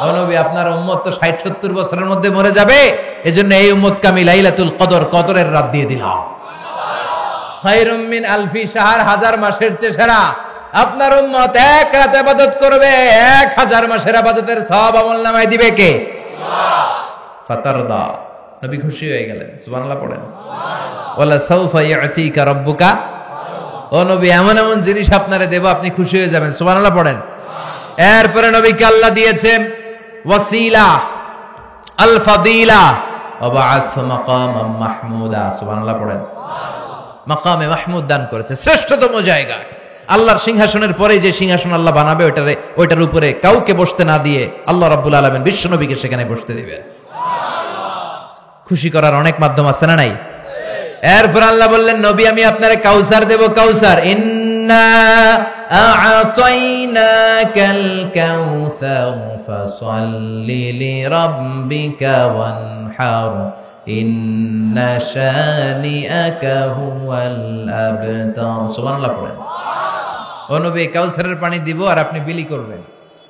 ও নবী, আপনার উম্মত তো 60-70 বছরের মধ্যে মরে যাবে, এজন্য এই উম্মতকে আমি লাইলাতুল কদর, কদরের রাত দিয়ে দিলাম। খায়রুম মিন আলফি শাহর, 1000 মাসের চেয়ে সেরা। আপনার উম্মত এক রাত ইবাদত করবে, 1000 মাসের ইবাদতের সওয়াব আমলনামায় দিবে কে? আল্লাহ। ফাতারদা, নবী খুশি হয়ে গেলেন। সুবহানাল্লাহ পড়েন। ওয়ালা সাউফা ইউতিকা রাব্বুকা। ও নবী, এমন এমন জিনিস আপনারে দেব, আপনি খুশি হয়ে যাবেন। সুবহানাল্লাহ পড়েন। এরপরে নবীকে আল্লাহ দিয়েছেন ওয়াসিলা, আল ফাদিলা, ওয়াবা'আথ মাকামাম মাহমুদা। সুবহানাল্লাহ পড়েন। মাকামে মাহমুদ দান করেছে, শ্রেষ্ঠতম জায়গা। আল্লাহর সিংহাসনের পরে যে সিংহাসন আল্লাহ বানাবে ওইটার উপরে কাউকে বসতে না দিয়ে আল্লাহ রাব্বুল আলামিন বিশ্ব নবীকে সেখানে বসতে দিবেন। খুশি করার অনেক মাধ্যম আছে না নাই? এরপর আল্লাহ বললেন, নবী, আমি আপনারে কাউসার দেব। কাউসার, ইন্না আ'তাইনাকাল কাউসার ফাসাল্লি লিরাব্বিকা ওয়ানহার ইন্না শানিআকা হুয়াল আবতার। সুবহানাল্লাহ পড়েন। ও নবী, কাউসারের পানি দিব আর আপনি বিলি করবেন।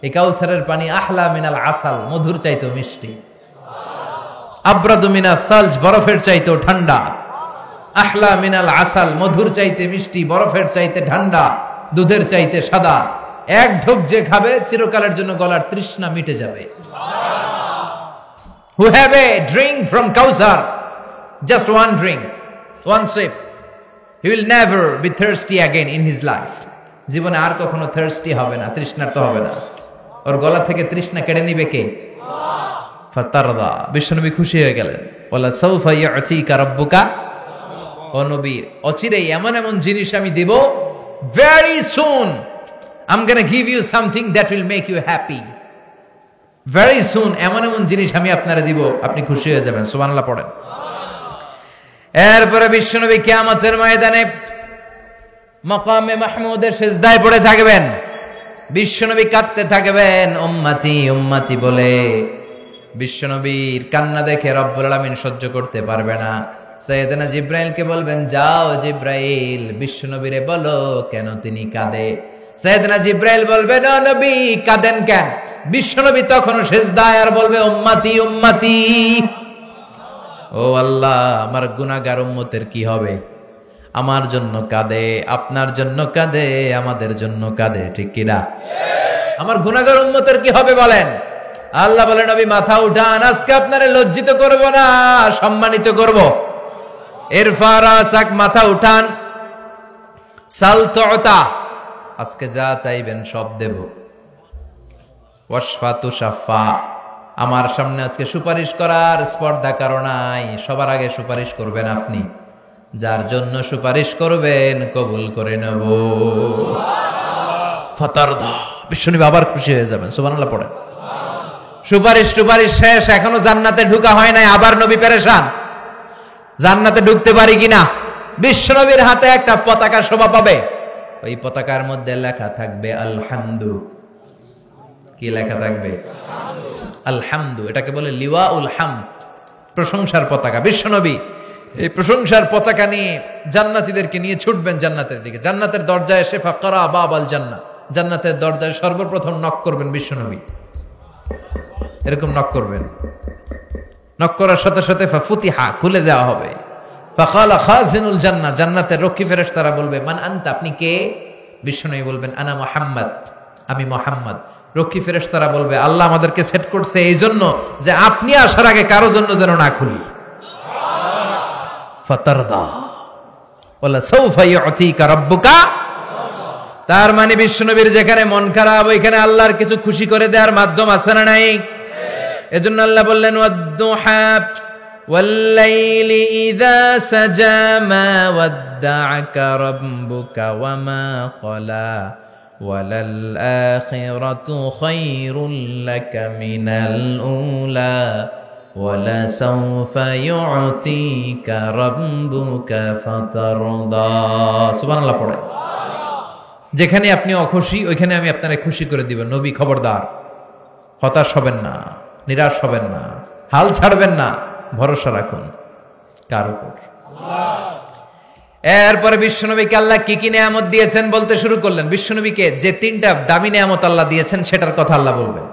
এই কাউসারের পানি আহলা মিনাল আসাল, মধুর চাইতেও মিষ্টি। আবরাদু মিনাস সালজ, বরফের চাইতেও ঠান্ডা। আহলা মিনাল আসাল, মধুর চাইতে মিষ্টি, বরফের চাইতে ঠান্ডা, দুধের চাইতে সাদা। এক ঢোক যে খাবে চিরকালের জন্য গলার তৃষ্ণা মিটে যাবে। Who have a drink from Kausar, just one drink, one sip, he will never be thirsty again in his life. জীবনে আর কখনো thirsty হবে না, তৃষ্ণার্ত হবে না। ওর গলা থেকে তৃষ্ণা কেড়ে নিবে কে? ফাতারদা। বিশ্বনবী খুশি হয়ে গেলেন। ওয়ালা সাউফা ইউতিকা রাব্বুকা, ও নবী অচিরেই এমন এমন জিনিস আমি দেব, very soon I'm going to give you something that will make you happy. Very soon এমন এমন জিনিস আমি আপনারে দিব, আপনি খুশি হয়ে যাবেন। সুবহানাল্লাহ পড়েন। এরপরে বিশ্বনবী কিয়ামতের ময়দানে মাকামে মাহমুদের সিজদায় পড়ে থাকবেন। বিশ্বনবী কাঁদতে থাকবেন উম্মতি উম্মতি বলে। বিশ্বনবীর কান্না দেখে রব্বুল আলামিন সহ্য করতে পারবে না। সাইয়েদনা জিব্রাইলকে বলবেন, যাও জিব্রাইল বিশ্বনবীরে বলো কেন তিনি কাঁদে। সাইয়েদনা জিব্রাইল বলবেন, ও নবী কাঁদেন কেন? বিশ্বনবী তখনও সিজদায় আর বলবে উম্মতি উম্মতি। ও আল্লাহ, আমার গুনাহগার উম্মতের কি হবে? আমার জন্য কাঁদে, আপনার জন্য কাঁদে, আমাদের জন্য কাঁদে, ঠিক কিনা? আমার গুনাহগার উম্মতের কি হবে বলেন? আল্লাহ বলেন, নবী মাথা উঠান, আজকে আপনারে লজ্জিত করব না, সম্মানিত করব। ইরফা রাসাক, মাথা উঠান। সাল তুতা, আজকে যা চাইবেন সব দেব। ওয়াশফা তুশাফা, আমার সামনে আজকে সুপারিশ করার স্পর্ধা কারো নাই, সবার আগে সুপারিশ করবেন আপনি। যার জন্য সুপারিশ করবেন কবুল করে নেব। ফাতারদা, বিশ্বনবী আবার খুশি হয়ে যাবেন। সুবহানাল্লাহ পড়েন। সুপারিশ টুপারিশ শেষ, এখনো জান্নাতে ঢুকা হয় নাই, আবার নবী পেরেশান, জান্নাতে ঢুকতে পারি কিনা। বিশ্বনবীর হাতে একটা পতাকা শোভা পাবে, ওই পতাকার মধ্যে লেখা থাকবে আলহামদু। কি লেখা থাকবে? আলহামদু। এটাকে বলে লিওয়াউল হামদ, প্রশংসার পতাকা। বিশ্বনবী এই প্রশংসার পতাকা নিয়ে জান্নাতীদেরকে নিয়ে ছুটবেন জান্নাতের দিকে। জান্নাতের দরজায় এসে ফাকরা বাবাল জান্নাহ, জান্নাতের দরজায় সর্বপ্রথম নক করবেন বিশ্বনবী। এরকম নক করবেন, নক করার সাথে সাথে ফাফুতিহা, খুলে দেওয়া হবে। ফাকালা খাজিনুল জান্নাহ, জান্নাতের রক্ষী ফেরেশতারা বলবে, মান আনতা, আপনি কে? বিশ্বনবী বলবেন, আনা মুহাম্মদ, আমি মুহাম্মদ। রক্ষী ফেরেশতারা বলবে, আল্লাহ আমাদেরকে সেট করছে এই জন্য যে আপনি আসার আগে কারো জন্য যেন না খুলি। ফাতারদা ওয়ালা সাউফা ইউতিকা রাব্বুকা। তার মানে বিশ্বনবীর যেখানে মন খারাপ, ওইখানে আল্লাহর কিছু খুশি করে দেওয়ার মাধ্যম আছে না নাই? এজন্য আল্লাহ বললেন, ওয়াদ-দুহা ওয়াল-লাইলি ইযা সাজা মা ওয়াদ্দা'আকা রাব্বুকা ওয়া মা ক্বালা ওয়ালাল আখিরাতু খায়রুল লাকা মিনাল উলা ওয়ালা সাউফা ইউতিকা রাব্বুকা ফাতারদা। সুবহানাল্লাহ পড়ে। যেখানে আপনি অখুশি, ওইখানে আমি আপনারে খুশি করে দিব। নবী খবরদার, হতাশ হবেন না, নিরাশ হবেন না, হাল ছাড়বেন না, ভরসা রাখুন কার উপর? এরপরে বিশ্বনবীকে আল্লাহ কি কি নিয়ামত দিয়েছেন বলতে শুরু করলেন। বিশ্বনবীকে যে তিনটা দামি নিয়ামত আল্লাহ দিয়েছেন সেটার কথা আল্লাহ বলবেন।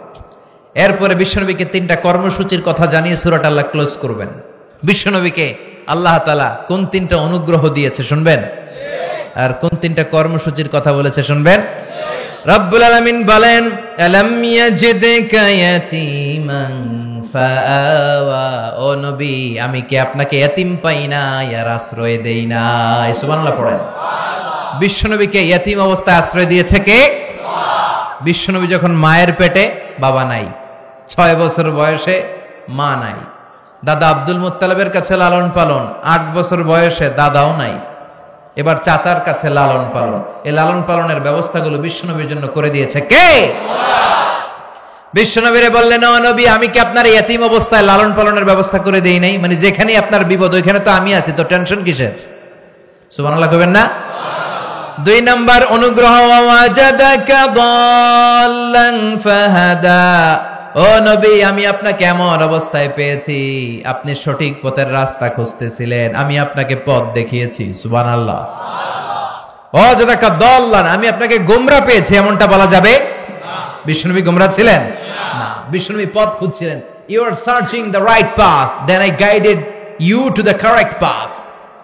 এরপরে বিশ্বনবীকে তিনটা কর্মসূচির কথা জানিয়ে সূরাটা আল্লাহ ক্লোজ করবেন। বিশ্বনবীকে আল্লাহ তাআলা কোন তিনটা অনুগ্রহ দিয়েছে শুনবেন, আর কোন তিনটা কর্মসূচির কথা বলেছে শুনবেন। রব্বুল আলামিন বলেন, আলাম ইয়াজিদকা ইয়াতীমান ফাআওয়া, ও নবী আমি কি আপনাকে ইয়াতীম পাই না, আর আশ্রয় দেই না? সুবহানাল্লাহ পড়েন। বিশ্বনবীকে ইয়াতীম অবস্থায় আশ্রয় দিয়েছে কে? বিশ্বনবী যখন মায়ের পেটে, বাবা নাই, 6 বছর বয়সে মা নাই, দাদা আব্দুল মুত্তালিবের কাছে লালন পালন, 8 বছর বয়সে দাদাও নাই, এবার চাচার কাছে লালন পালন। এই লালন পালনের ব্যবস্থাগুলো বিশ্বনবীর জন্য করে দিয়েছে কে? বিশ্বনবীরে বললেন, ও নবী আমি কি আপনার ইয়াতীম অবস্থায় লালন পালনের ব্যবস্থা করে দেই নাই? মানে যেখানে আপনার বিপদ ওইখানে তো আমি আছি, তো টেনশন কিসের? সুবহানাল্লাহ কইবেন না? 2 নাম্বার অনুগ্রহ, ওয়াজাদাকা দাল্লান ফাহাদা, ও নবী আমি আপনাকে এমন অবস্থায় পেয়েছি আপনি সঠিক পথের রাস্তা খুঁজতেছিলেন, আমি আপনাকে পথ দেখিয়েছি। সুবহানাল্লাহ। ওয়াজাদাকা দাল্লান, আমি আপনাকে গোমরা পেয়েছি, এমনটা বলা যাবে? বিশ্বনবী গোমরা ছিলেন না, বিশ্বনবী পথ খুঁজছিলেন। You are searching the right path, then I guided you to the correct path.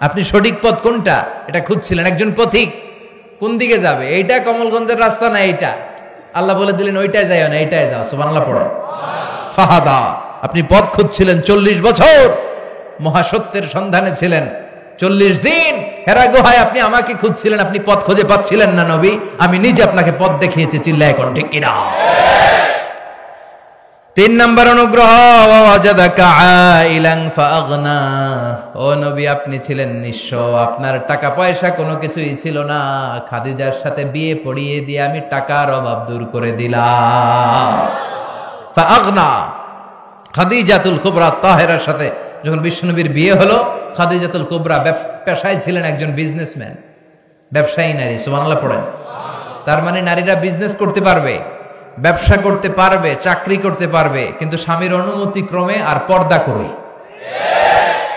আপনি সঠিক পথ কোনটা এটা খুঁজছিলেন, একজন পথিক কোন দিকে যাবে, এইটা কমলগঞ্জের রাস্তা না এইটা, আল্লাহ বলে দিলেন ওইটাই যাও না, এইটাই যাও। সুবহানাল্লাহ পড়ো। ফাহাদা, আপনি পথ খুঁজছিলেন 40 বছর, মহাসত্যের সন্ধানে ছিলেন 40 দিন হেরা গুহায় আপনি আমাকে খুঁজছিলেন, আপনি পথ খুঁজে পাচ্ছিলেন না নবী, আমি নিজে আপনাকে পথ দেখিয়েছি। চিল্লায় এখন ঠিক কিনা? 3 নম্বর অনুগ্রহ, ওয়াজাদাকা আইলান ফাআগনা। ও নবী, আপনি ছিলেন নিঃস্ব, আপনার টাকা পয়সা কোনো কিছুই ছিল না। খাদিজার সাথে বিয়ে পড়িয়ে দিয়ে আমি টাকার অভাব দূর করে দিলাম। ফাআগনা, খাদিজাতুল কুবরা তাহেরার সাথে যখন বিশ্বনবীর বিয়ে হলো, খাদিজাতুল কুবরা পেশায় ছিলেন একজন বিজনেসম্যান, ব্যবসায়ী নারী। সুবহানাল্লাহ পড়েন। তার মানে নারীরা বিজনেস করতে পারবে, ব্যবসা করতে পারবে, চাকরি করতে পারবে, কিন্তু স্বামীর অনুমতি ক্রমে আর পর্দা করে।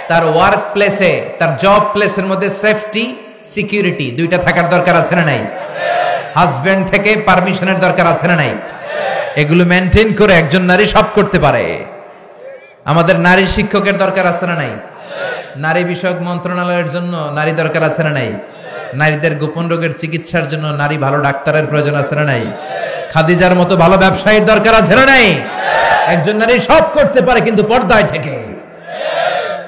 তার ওয়ার্ক প্লেসে, তার জব প্লেসের মধ্যে সেফটি, সিকিউরিটি দুইটা থাকার দরকার আছে না নাই? হাজবেন্ড থেকে পারমিশনের দরকার আছে না নাই? এগুলো মেনটেন করে একজন নারী সব করতে পারে। আমাদের নারী শিক্ষকের দরকার আছে না নাই? নারী বিষয়ক মন্ত্রণালয়ের জন্য নারী দরকার আছে না নাই? নারীদের গোপন রোগের চিকিৎসার জন্য নারী ভালো ডাক্তারের প্রয়োজন আছে না নাই? খাদিজার মতো ভালো ব্যবসায়ীর দরকার আছে না নাই? একজন নারী সব করতে পারে, কিন্তু পর্দায় থেকে।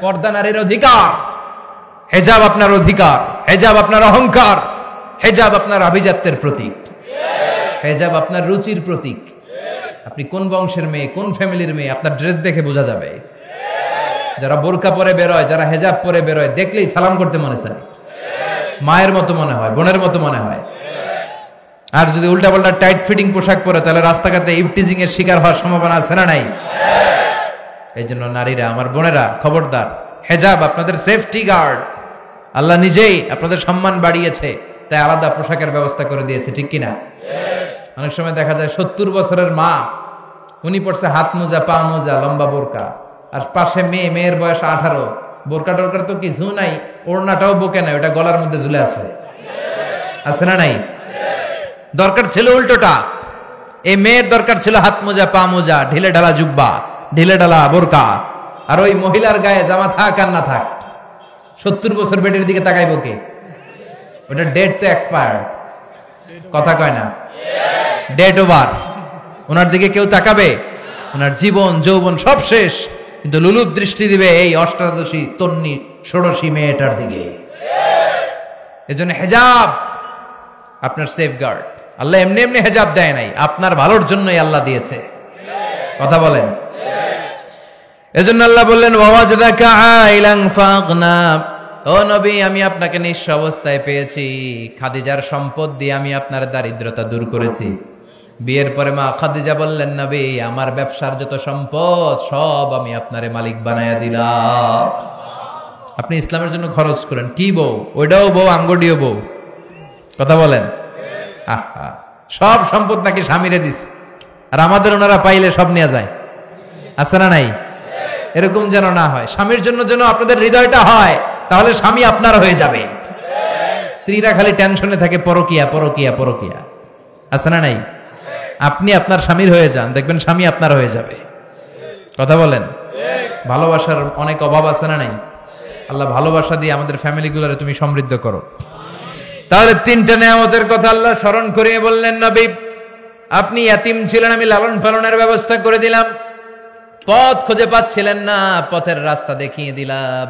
পর্দা নারীর অধিকার, হেজাব আপনার অধিকার, হেজাব আপনার অহংকার, হেজাব আপনার আভিজাত্যের প্রতীক, হেজাব আপনার রুচির প্রতীক। আপনি কোন বংশের মেয়ে, কোন ফ্যামিলির মেয়ে, আপনার ড্রেস দেখে বোঝা যাবে। যারা বোরকা পরে বেরোয়, যারা হেজাব পরে বেরোয়, দেখলেই সালাম করতে মনে চায়, মায়ের মতো মনে হয়, বোনের মতো মনে হয়। আর যদি উল্টা পাল্টা টাইট ফিটিং পোশাক পরে, তাহলে রাস্তাঘাটে ইভটিজিং এর শিকার হওয়ার সম্ভাবনা আছে না নাই? এই জন্য নারীরা, আমার বোনেরা, খবরদার, হেজাব আপনাদের সেফটি গার্ড। আল্লাহ নিজেই আপনাদের সম্মান বাড়িয়েছে, তাই আলাদা পোশাকের ব্যবস্থা করে দিয়েছে, ঠিক কিনা? অনেক সময় দেখা যায় 70 বছরের মা, উনি পড়ছে হাত মোজা, পা মোজা, লম্বা বোরকা, আর পাশে মেয়ে, মেয়ের বয়স 18, বোরকা টোরকার তো কিছু নাই, ওড়নাটাও বুকে নাই, ওটা গলার মধ্যে ঝুলে আছে, আছে না নাই? দরকার ছিল উল্টোটা। এই মেয়ের দরকার ছিল হাত মোজা, পা মোজা, ঢিলে ঢালা জুব্বা, ঢিলে ঢালা বোরকা। আর ওই মহিলার গায়ে জামা থাক আর না থাক, 70 বছর বেটির দিকে তাকাইবো কে? ওটা ডেট তো এক্সপায়ার্ড, কথা কয় না, ডেট ওভার। ওনার দিকে কেউ তাকাবে? ওনার জীবন যৌবন সব শেষ, কিন্তু লুলুপ দৃষ্টি দিবে এই অষ্টাদশী, তন্নি, ষোড়শী মেয়েটার দিকে। এজন্য হেজাব আপনার সেফগার্ড। আল্লাহ এমনি এমনি হেজাব দেয় নাই, আপনার ভালোর জন্যই আল্লাহ দিয়েছে। কথা বলেন। এজন্য আল্লাহ বললেন, ওয়াজাদাকা আইলান ফাগনা। ও নবী, আমি আপনাকে নিঃস্ব অবস্থায় পেয়েছি, খাদিজার সম্পদ দিয়ে আমি আপনার দারিদ্রতা দূর করেছি। বিয়ের পরে মা খাদিজা বললেন, নবী, আমার ব্যবসার যত সম্পদ সব আমি আপনারে মালিক বানায়া দিলাম, আপনি ইসলামের জন্য খরচ করেন। কি বউ? ওইটাও বউ, আঙ্গডিও বউ। কথা বলেন। আহা, সব সম্পদ নাকি স্বামীরে দিছে, আর আমাদের ওনারা পাইলে সব নিয়ে যায়, আছে না নাই? এরকম যেন না হয়। স্বামীর জন্য যেন আপনাদের হৃদয়টা হয়, তাহলে স্বামী আপনার হয়ে যাবে। স্ত্রীরা খালি টেনশনে থাকে, পরকিয়া পরকিয়া পরকিয়া, আছে না নাই? আপনি আপনার স্বামীর হয়ে যান, দেখবেন স্বামী আপনার হয়ে যাবে। কথা বলেন। ভালোবাসার অনেক অভাব আছে না নাই? আল্লাহ ভালোবাসা দিয়ে আমাদের ফ্যামিলিগুলোরে তুমি সমৃদ্ধ করো। তাহলে 3টা নেয়ামতের কথা আল্লাহ স্মরণ করিয়ে বললেন, নবী, আপনি ইয়াতিম ছিলেন, আমি লালন পালনের ব্যবস্থা করে দিলাম। পথ খুঁজে পাচ্ছিলেন না, পথের রাস্তা দেখিয়ে দিলাম।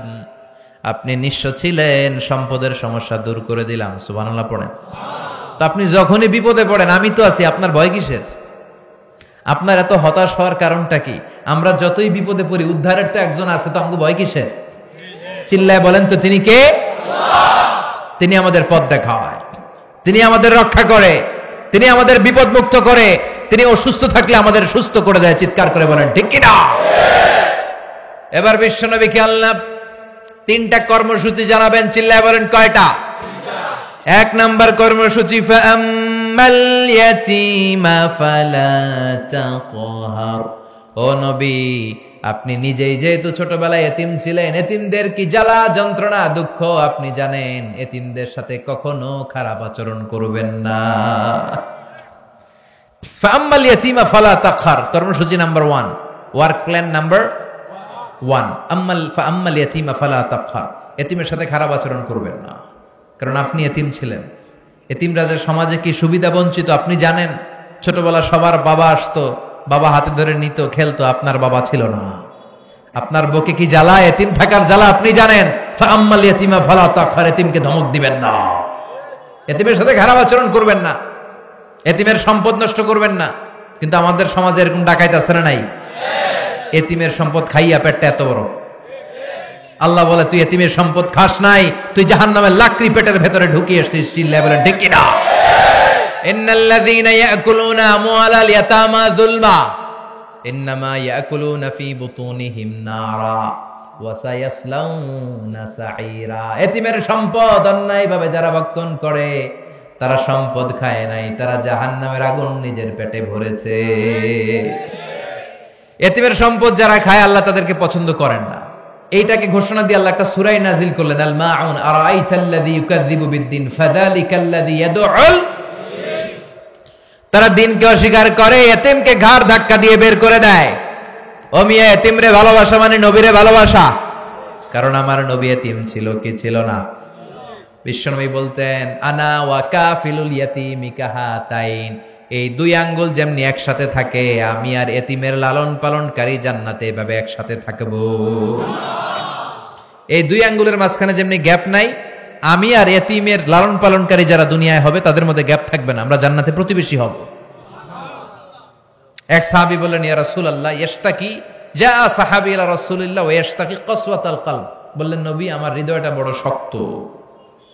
আপনি নিঃস্ব ছিলেন, সম্পদের সমস্যা দূর করে দিলাম। সুবহানাল্লাহ পড়েন। তো আপনি যখনই বিপদে পড়েন, আমি তো আছি, আপনার ভয় কিসের? আপনার এত হতাশ হওয়ার কারণটা কি? আমরা যতই বিপদে পড়ি, উদ্ধারের তো একজন আছে, তো আমাকে ভয় কিসের? চিল্লায় বলেন তো, তিনি কে? তিনি আমাদের পথ দেখায়, তিনি আমাদের রক্ষা করে, তিনি আমাদের বিপদ মুক্ত করে, তিনি অসুস্থ থাকলে আমাদের সুস্থ করে দেয়। চিৎকার করে বলেন ঠিক কিনা? এবার বিশ্বনবীকে আল্লাহ 3টা কর্মসূচি জানাবেন। চিল্লায় বলেন কয়টা? 1 নাম্বার কর্মসূচি, ফাআম্মাল ইয়াতীমা ফালা তাকহার। ও নবী, আপনি নিজেই যেহেতু ছোটবেলায় এতিম ছিলেন, এতিমদের কি জ্বালা যন্ত্রণা দুঃখ আপনি জানেন, এতিমদের সাথে কখনো খারাপ আচরণ করবেন না। ফাআম্মাল ইয়াতীমা ফালা তাকহার, কর্মসূচি নাম্বার 1, ওয়ার্ক প্ল্যান নাম্বার 1। ফাআম্মাল ইয়াতীমা ফালা তাকহার, এতিমের সাথে খারাপ আচরণ করবেন না, কারণ আপনি এতিম ছিলেন। এতিমরা যে সমাজে কি সুবিধা বঞ্চিত আপনি জানেন। ছোটবেলা সবার বাবা আসতো, বাবা হাতে ধরে নিত, খেলতো, আপনার বাবা ছিল না। আপনার বুকে কি জ্বালা, এতিম থাকার জ্বালা আপনি জানেন। ফাআম্মাল ইয়াতিমা ফালা তাকহার, এতিমকে ধমক দিবেন না, এতিমের সাথে খারাপ আচরণ করবেন না, এতিমের সম্পদ নষ্ট করবেন না। কিন্তু আমাদের সমাজে এরকম ডাকাইত আছে না নাই? এতিমের সম্পদ খাইয়া পেটটা এত বড়। আল্লাহ বলে তুই এতিমের সম্পদ খাস নাই, তুই জাহান্নামের লাকড়ি পেটের ভেতরে ঢুকিয়ে এসেছিস। চিল্লায় বলেন ঠিক কিনা? ইন্নাল্লাযীনা ইয়াকুলুনা আমওয়ালাল ইয়াতামা যুলমা ইন্নামা ইয়াকুলুনা ফি বুতুনিহিম নারা ওয়া সায়াসলাউনা সাঈরা। এতিমের সম্পদ অন্যায়ভাবে যারা ভক্ষণ করে তারা সম্পদ খায় নাই, তারা জাহান্নামের আগুন নিজের পেটে ভরেছে। এতিমের সম্পদ যারা খায় আল্লাহ তাদেরকে পছন্দ করেন না। এইটাকে ঘোষণা দিয়ে আল্লাহ একটা সূরা নাজিল করলেন, আল মাউন আরাআইতাল্লাযী ইউকাযযিবু বিদ্দিন ফাযালিকাল্লাযী ইয়াদউল। তারা দিনকে অস্বীকার করে, এতিমকে ঘাড় ধাক্কা দিয়ে বের করে দেয়। ও মিয়া, এতিমরে ভালোবাসা মানে নবীরে ভালোবাসা। কারণ আমার নবী এতিম ছিল কি ছিল না? বিশ্বনবী বলতেন আনা ওয়া কাফিলুল ইয়াতিমি কাহাতাইন, এই দুই আঙ্গুল যেমনি একসাথে থাকে, আমি আর এতিমের লালন পালনকারী জান্নাতে এভাবে একসাথে থাকবো। এই দুই আঙ্গুলের মাঝখানে যেমনি গ্যাপ নাই, আমি আর এতিমের লালন পালনকারী যারা দুনিয়ায় হবে তাদের মধ্যে গ্যাপ থাকবে না, আমরা জান্নাতে প্রতিবেশী হব। এক সাহাবী বললেন ইয়া রাসূলুল্লাহ ইশতাকি, যা সাহাবী ইলা রাসূলিল্লাহ ওয়া ইশতাকি কসওয়াতাল কলব, বললেন নবী আমার হৃদয়টা বড় শক্ত,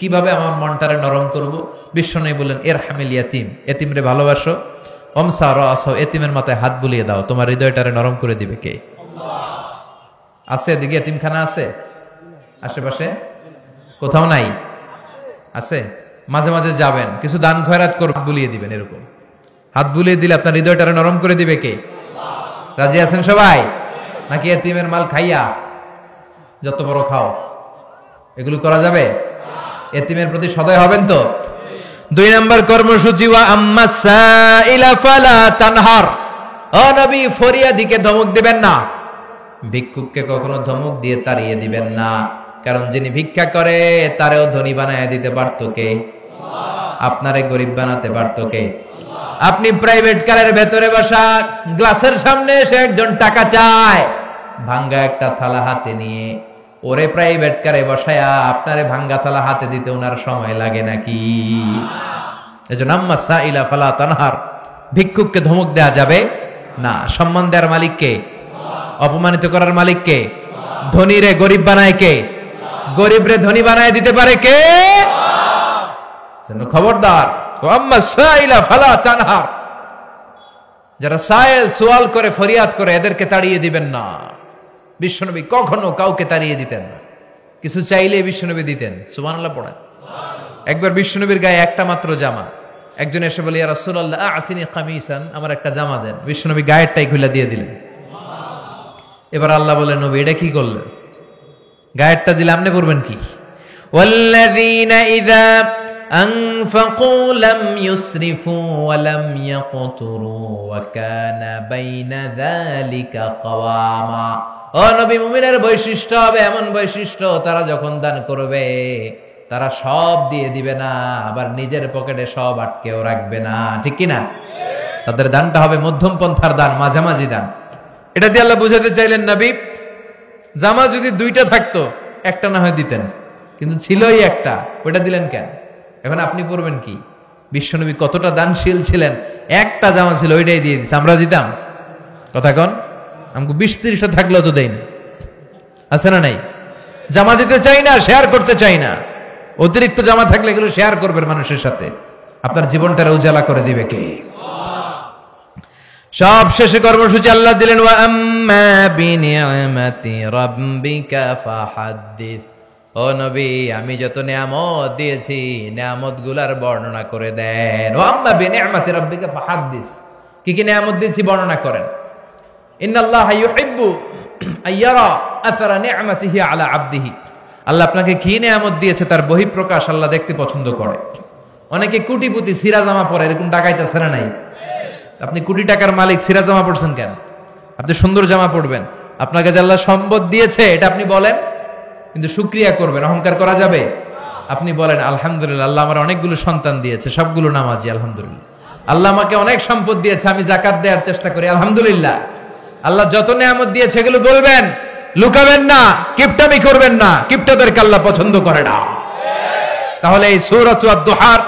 কিভাবে আমার মনটারে নরম করব? বিশ্বনবী বললেন ইরহামিল ইয়াতিম, এতিমরে ভালোবাসো, ওমসা রাসা, এতিমের মাথায় হাত বুলিয়ে দাও, তোমার হৃদয়টারে নরম করে দিবে কে? আল্লাহ। আছে এদিকে এতিমখানা আছে আশেপাশে? কোথাও নাই? আছে? মাঝে মাঝে যাবেন, কিছু দান খয়রাত করে বুলিয়ে দিবেন, এরকম হাত বুলিয়ে দিলে আপনার হৃদয়টারে নরম করে দিবে কে? আল্লাহ। রাজি আছেন সবাই? নাকি এতিমের মাল খাইয়া যত বড় খাও এগুলো করা যাবে? এতিমের প্রতি সদয় হবেন তো? 2 নম্বর কর্মসূচি, ওয়া আম্মাস সাইলা ফালা তানহার, ও নবী ফরিয়াদিকে ধমক দিবেন না, ভিক্ষুককে কখনো ধমক দিয়ে তাড়িয়ে দিবেন না। কারণ যিনি ভিক্ষা করে তারেও ধনী বানায় দিতে পারতো কে? আপনারে গরিব বানাতে পারতো কে? আপনি প্রাইভেট কারের ভেতরে বসা, গ্লাসের সামনে এসে একজন টাকা চায়, ভাঙ্গা একটা থালা হাতে নিয়ে, ওরে প্রাইভেট কারে বসায়া আপনারে ভাঙ্গা থালা হাতে দিতে ওনার সময় লাগে নাকি? এজন্য আম্মা সাইলা ফালা তানহার, ভিক্ষুককে ধমক দেয়া যাবে না। সম্মান দেওয়ার মালিক কে? অপমানিত করার মালিক কে? ধনীরে গরিব বানায় কে? গরিবরে ধনী বানায় দিতে পারে কে? জন্য খবরদার, আম্মা সাইলা ফালা তানহার, যারা সাইল সওয়াল করে ফরিয়াদ করে এদেরকে তাড়িয়ে দিবেন না। বিশ্বনবী কখনো কাউকে তাড়িয়ে দিতেন না, কিছু চাইলে বিশ্বনবী দিতেন। সুবহানাল্লাহ পড়েন। একবার বিশ্বনবীর গায়ে একটা মাত্র জামা, একজন এসে বলে ইয়া রাসূলুল্লাহ আতিনি কামিসান, আমার একটা জামা দেন। বিশ্বনবী গায়েরটাই খুলে দিয়ে দিলেন। এবার আল্লাহ বলেন নবী এটা কি করলেন? গায়েরটা দিলে আপনি করবেন কি? ওয়াল্লাযীনা ইযা আনফাকু লাম ইউসরিফু ওয়া লাম ইয়াকতুরু ওয়া কানা বাইনা যালিকা কাওয়ামা। ও নবী, মুমিনের বৈশিষ্ট্য হবে এমন বৈশিষ্ট্য, তারা যখন দান করবে তারা সব দিয়ে দিবে না, আবার নিজের পকেটে সব আটকেও রাখবে না, ঠিক কিনা? তাদের দানটা হবে মধ্যম পন্থার দান, মাঝামাঝি দান। এটা দিয়ে আল্লাহ বুঝাতে চাইলেন নবী, জামা যদি 2টা থাকতো একটা না হয় দিতেন, কিন্তু ছিলই একটা, ওটা দিলেন কেন? এখন আপনি পড়বেন কি? বিশ্বনবী কতটা দানশীল ছিলেন, একটা জামা ছিল ওইটাই দিয়ে দিচ্ছে। আমরা দিতাম? কথা কন, আমাকে 20-30টা থাকলেও তো দেয় না, আছে না নাই? জামা দিতে চাই না, শেয়ার করতে চাই না। অতিরিক্ত জামা থাকলে এগুলো শেয়ার করবেন মানুষের সাথে, আপনার জীবনটারে উজালা করে দিবে কে? সব শেষে কর্মসূচি আল্লাহ দিলেন, ওয়া আম্মা বিনিআমাতি রাব্বিকা ফাহাদ্দিস। ও নবী, আমি যত নিয়ামত দিয়েছি নিয়ামত গুলার বর্ণনা করে দেন। ওয়া আম্মা বিনিআমাতি রাব্বিকা ফাহাদ্দিস, কি কি নিয়ামত দিয়েছি বর্ণনা করেন। ইন্নাল্লাহা ইউহিব্বু আইয়ারা আসারা নি'মাতিহি আলা আবদিহি, আল্লাহ আপনাকে কি নিয়ামত দিয়েছে তার বহিঃপ্রকাশ আল্লাহ দেখতে পছন্দ করে। অনেকে কোটিপতি সিরা জামা পরে, এরকম ডাকাইতেছে না নাই? আপনি কোটি টাকার মালিক, সিরা জামা পড়ছেন কেন? আপনি সুন্দর জামা পড়বেন। আপনাকে যে আল্লাহ সম্পদ দিয়েছে এটা আপনি বলেন, কিন্তু শুকরিয়া করবেন। অহংকার করা যাবে? আপনি বলেন আলহামদুলিল্লাহ, আল্লাহ আমার অনেকগুলো সন্তান দিয়েছে, সবগুলো নামাজি, আলহামদুলিল্লাহ। আল্লাহ আমাকে অনেক সম্পদ দিয়েছে, আমি যাকাত দেওয়ার চেষ্টা করি, আলহামদুলিল্লাহ। আল্লাহ যত নেয়ামত দিয়েছে এগুলো বলবেন, লুকাবেন না, কিপটামি করবেন না, কিপটাদেরকে আল্লাহ পছন্দ করে না। তাহলে এই সূরাত আদ-দুহার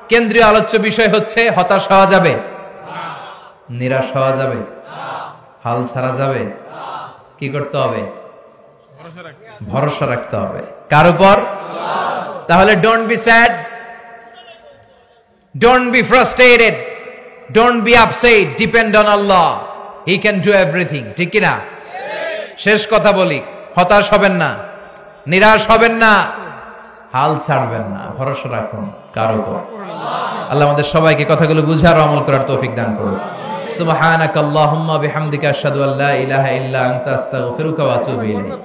কেন্দ্রীয় আলোচ্য বিষয় হচ্ছে হতাশ হওয়া যাবে, নিরাশ হওয়া যাবে, হাল ছাড়া যাবে, কি করতে হবে? ভরসা রাখতে হবে। কার উপর? তাহলে don't be sad, don't be frustrated, don't be upset, depend on Allah, he can do everything. ঠিক কি না? শেষ কথা বলি, হতাশ হবেন না, নিরাশ হবেন না, হাল ছাড়বেন না, ভরসা রাখুন কার উপর? আল্লাহ আমাদের সবাইকে কথাগুলো বুঝার ও আমল করার তৌফিক দান করুন। সুবহানাকাল্লাহুম্মা বিহামদিকা আশহাদু আল্লা ইলাহা ইল্লা আনতা আস্তাগফিরুকা ওয়া আতুবু ইলাইক।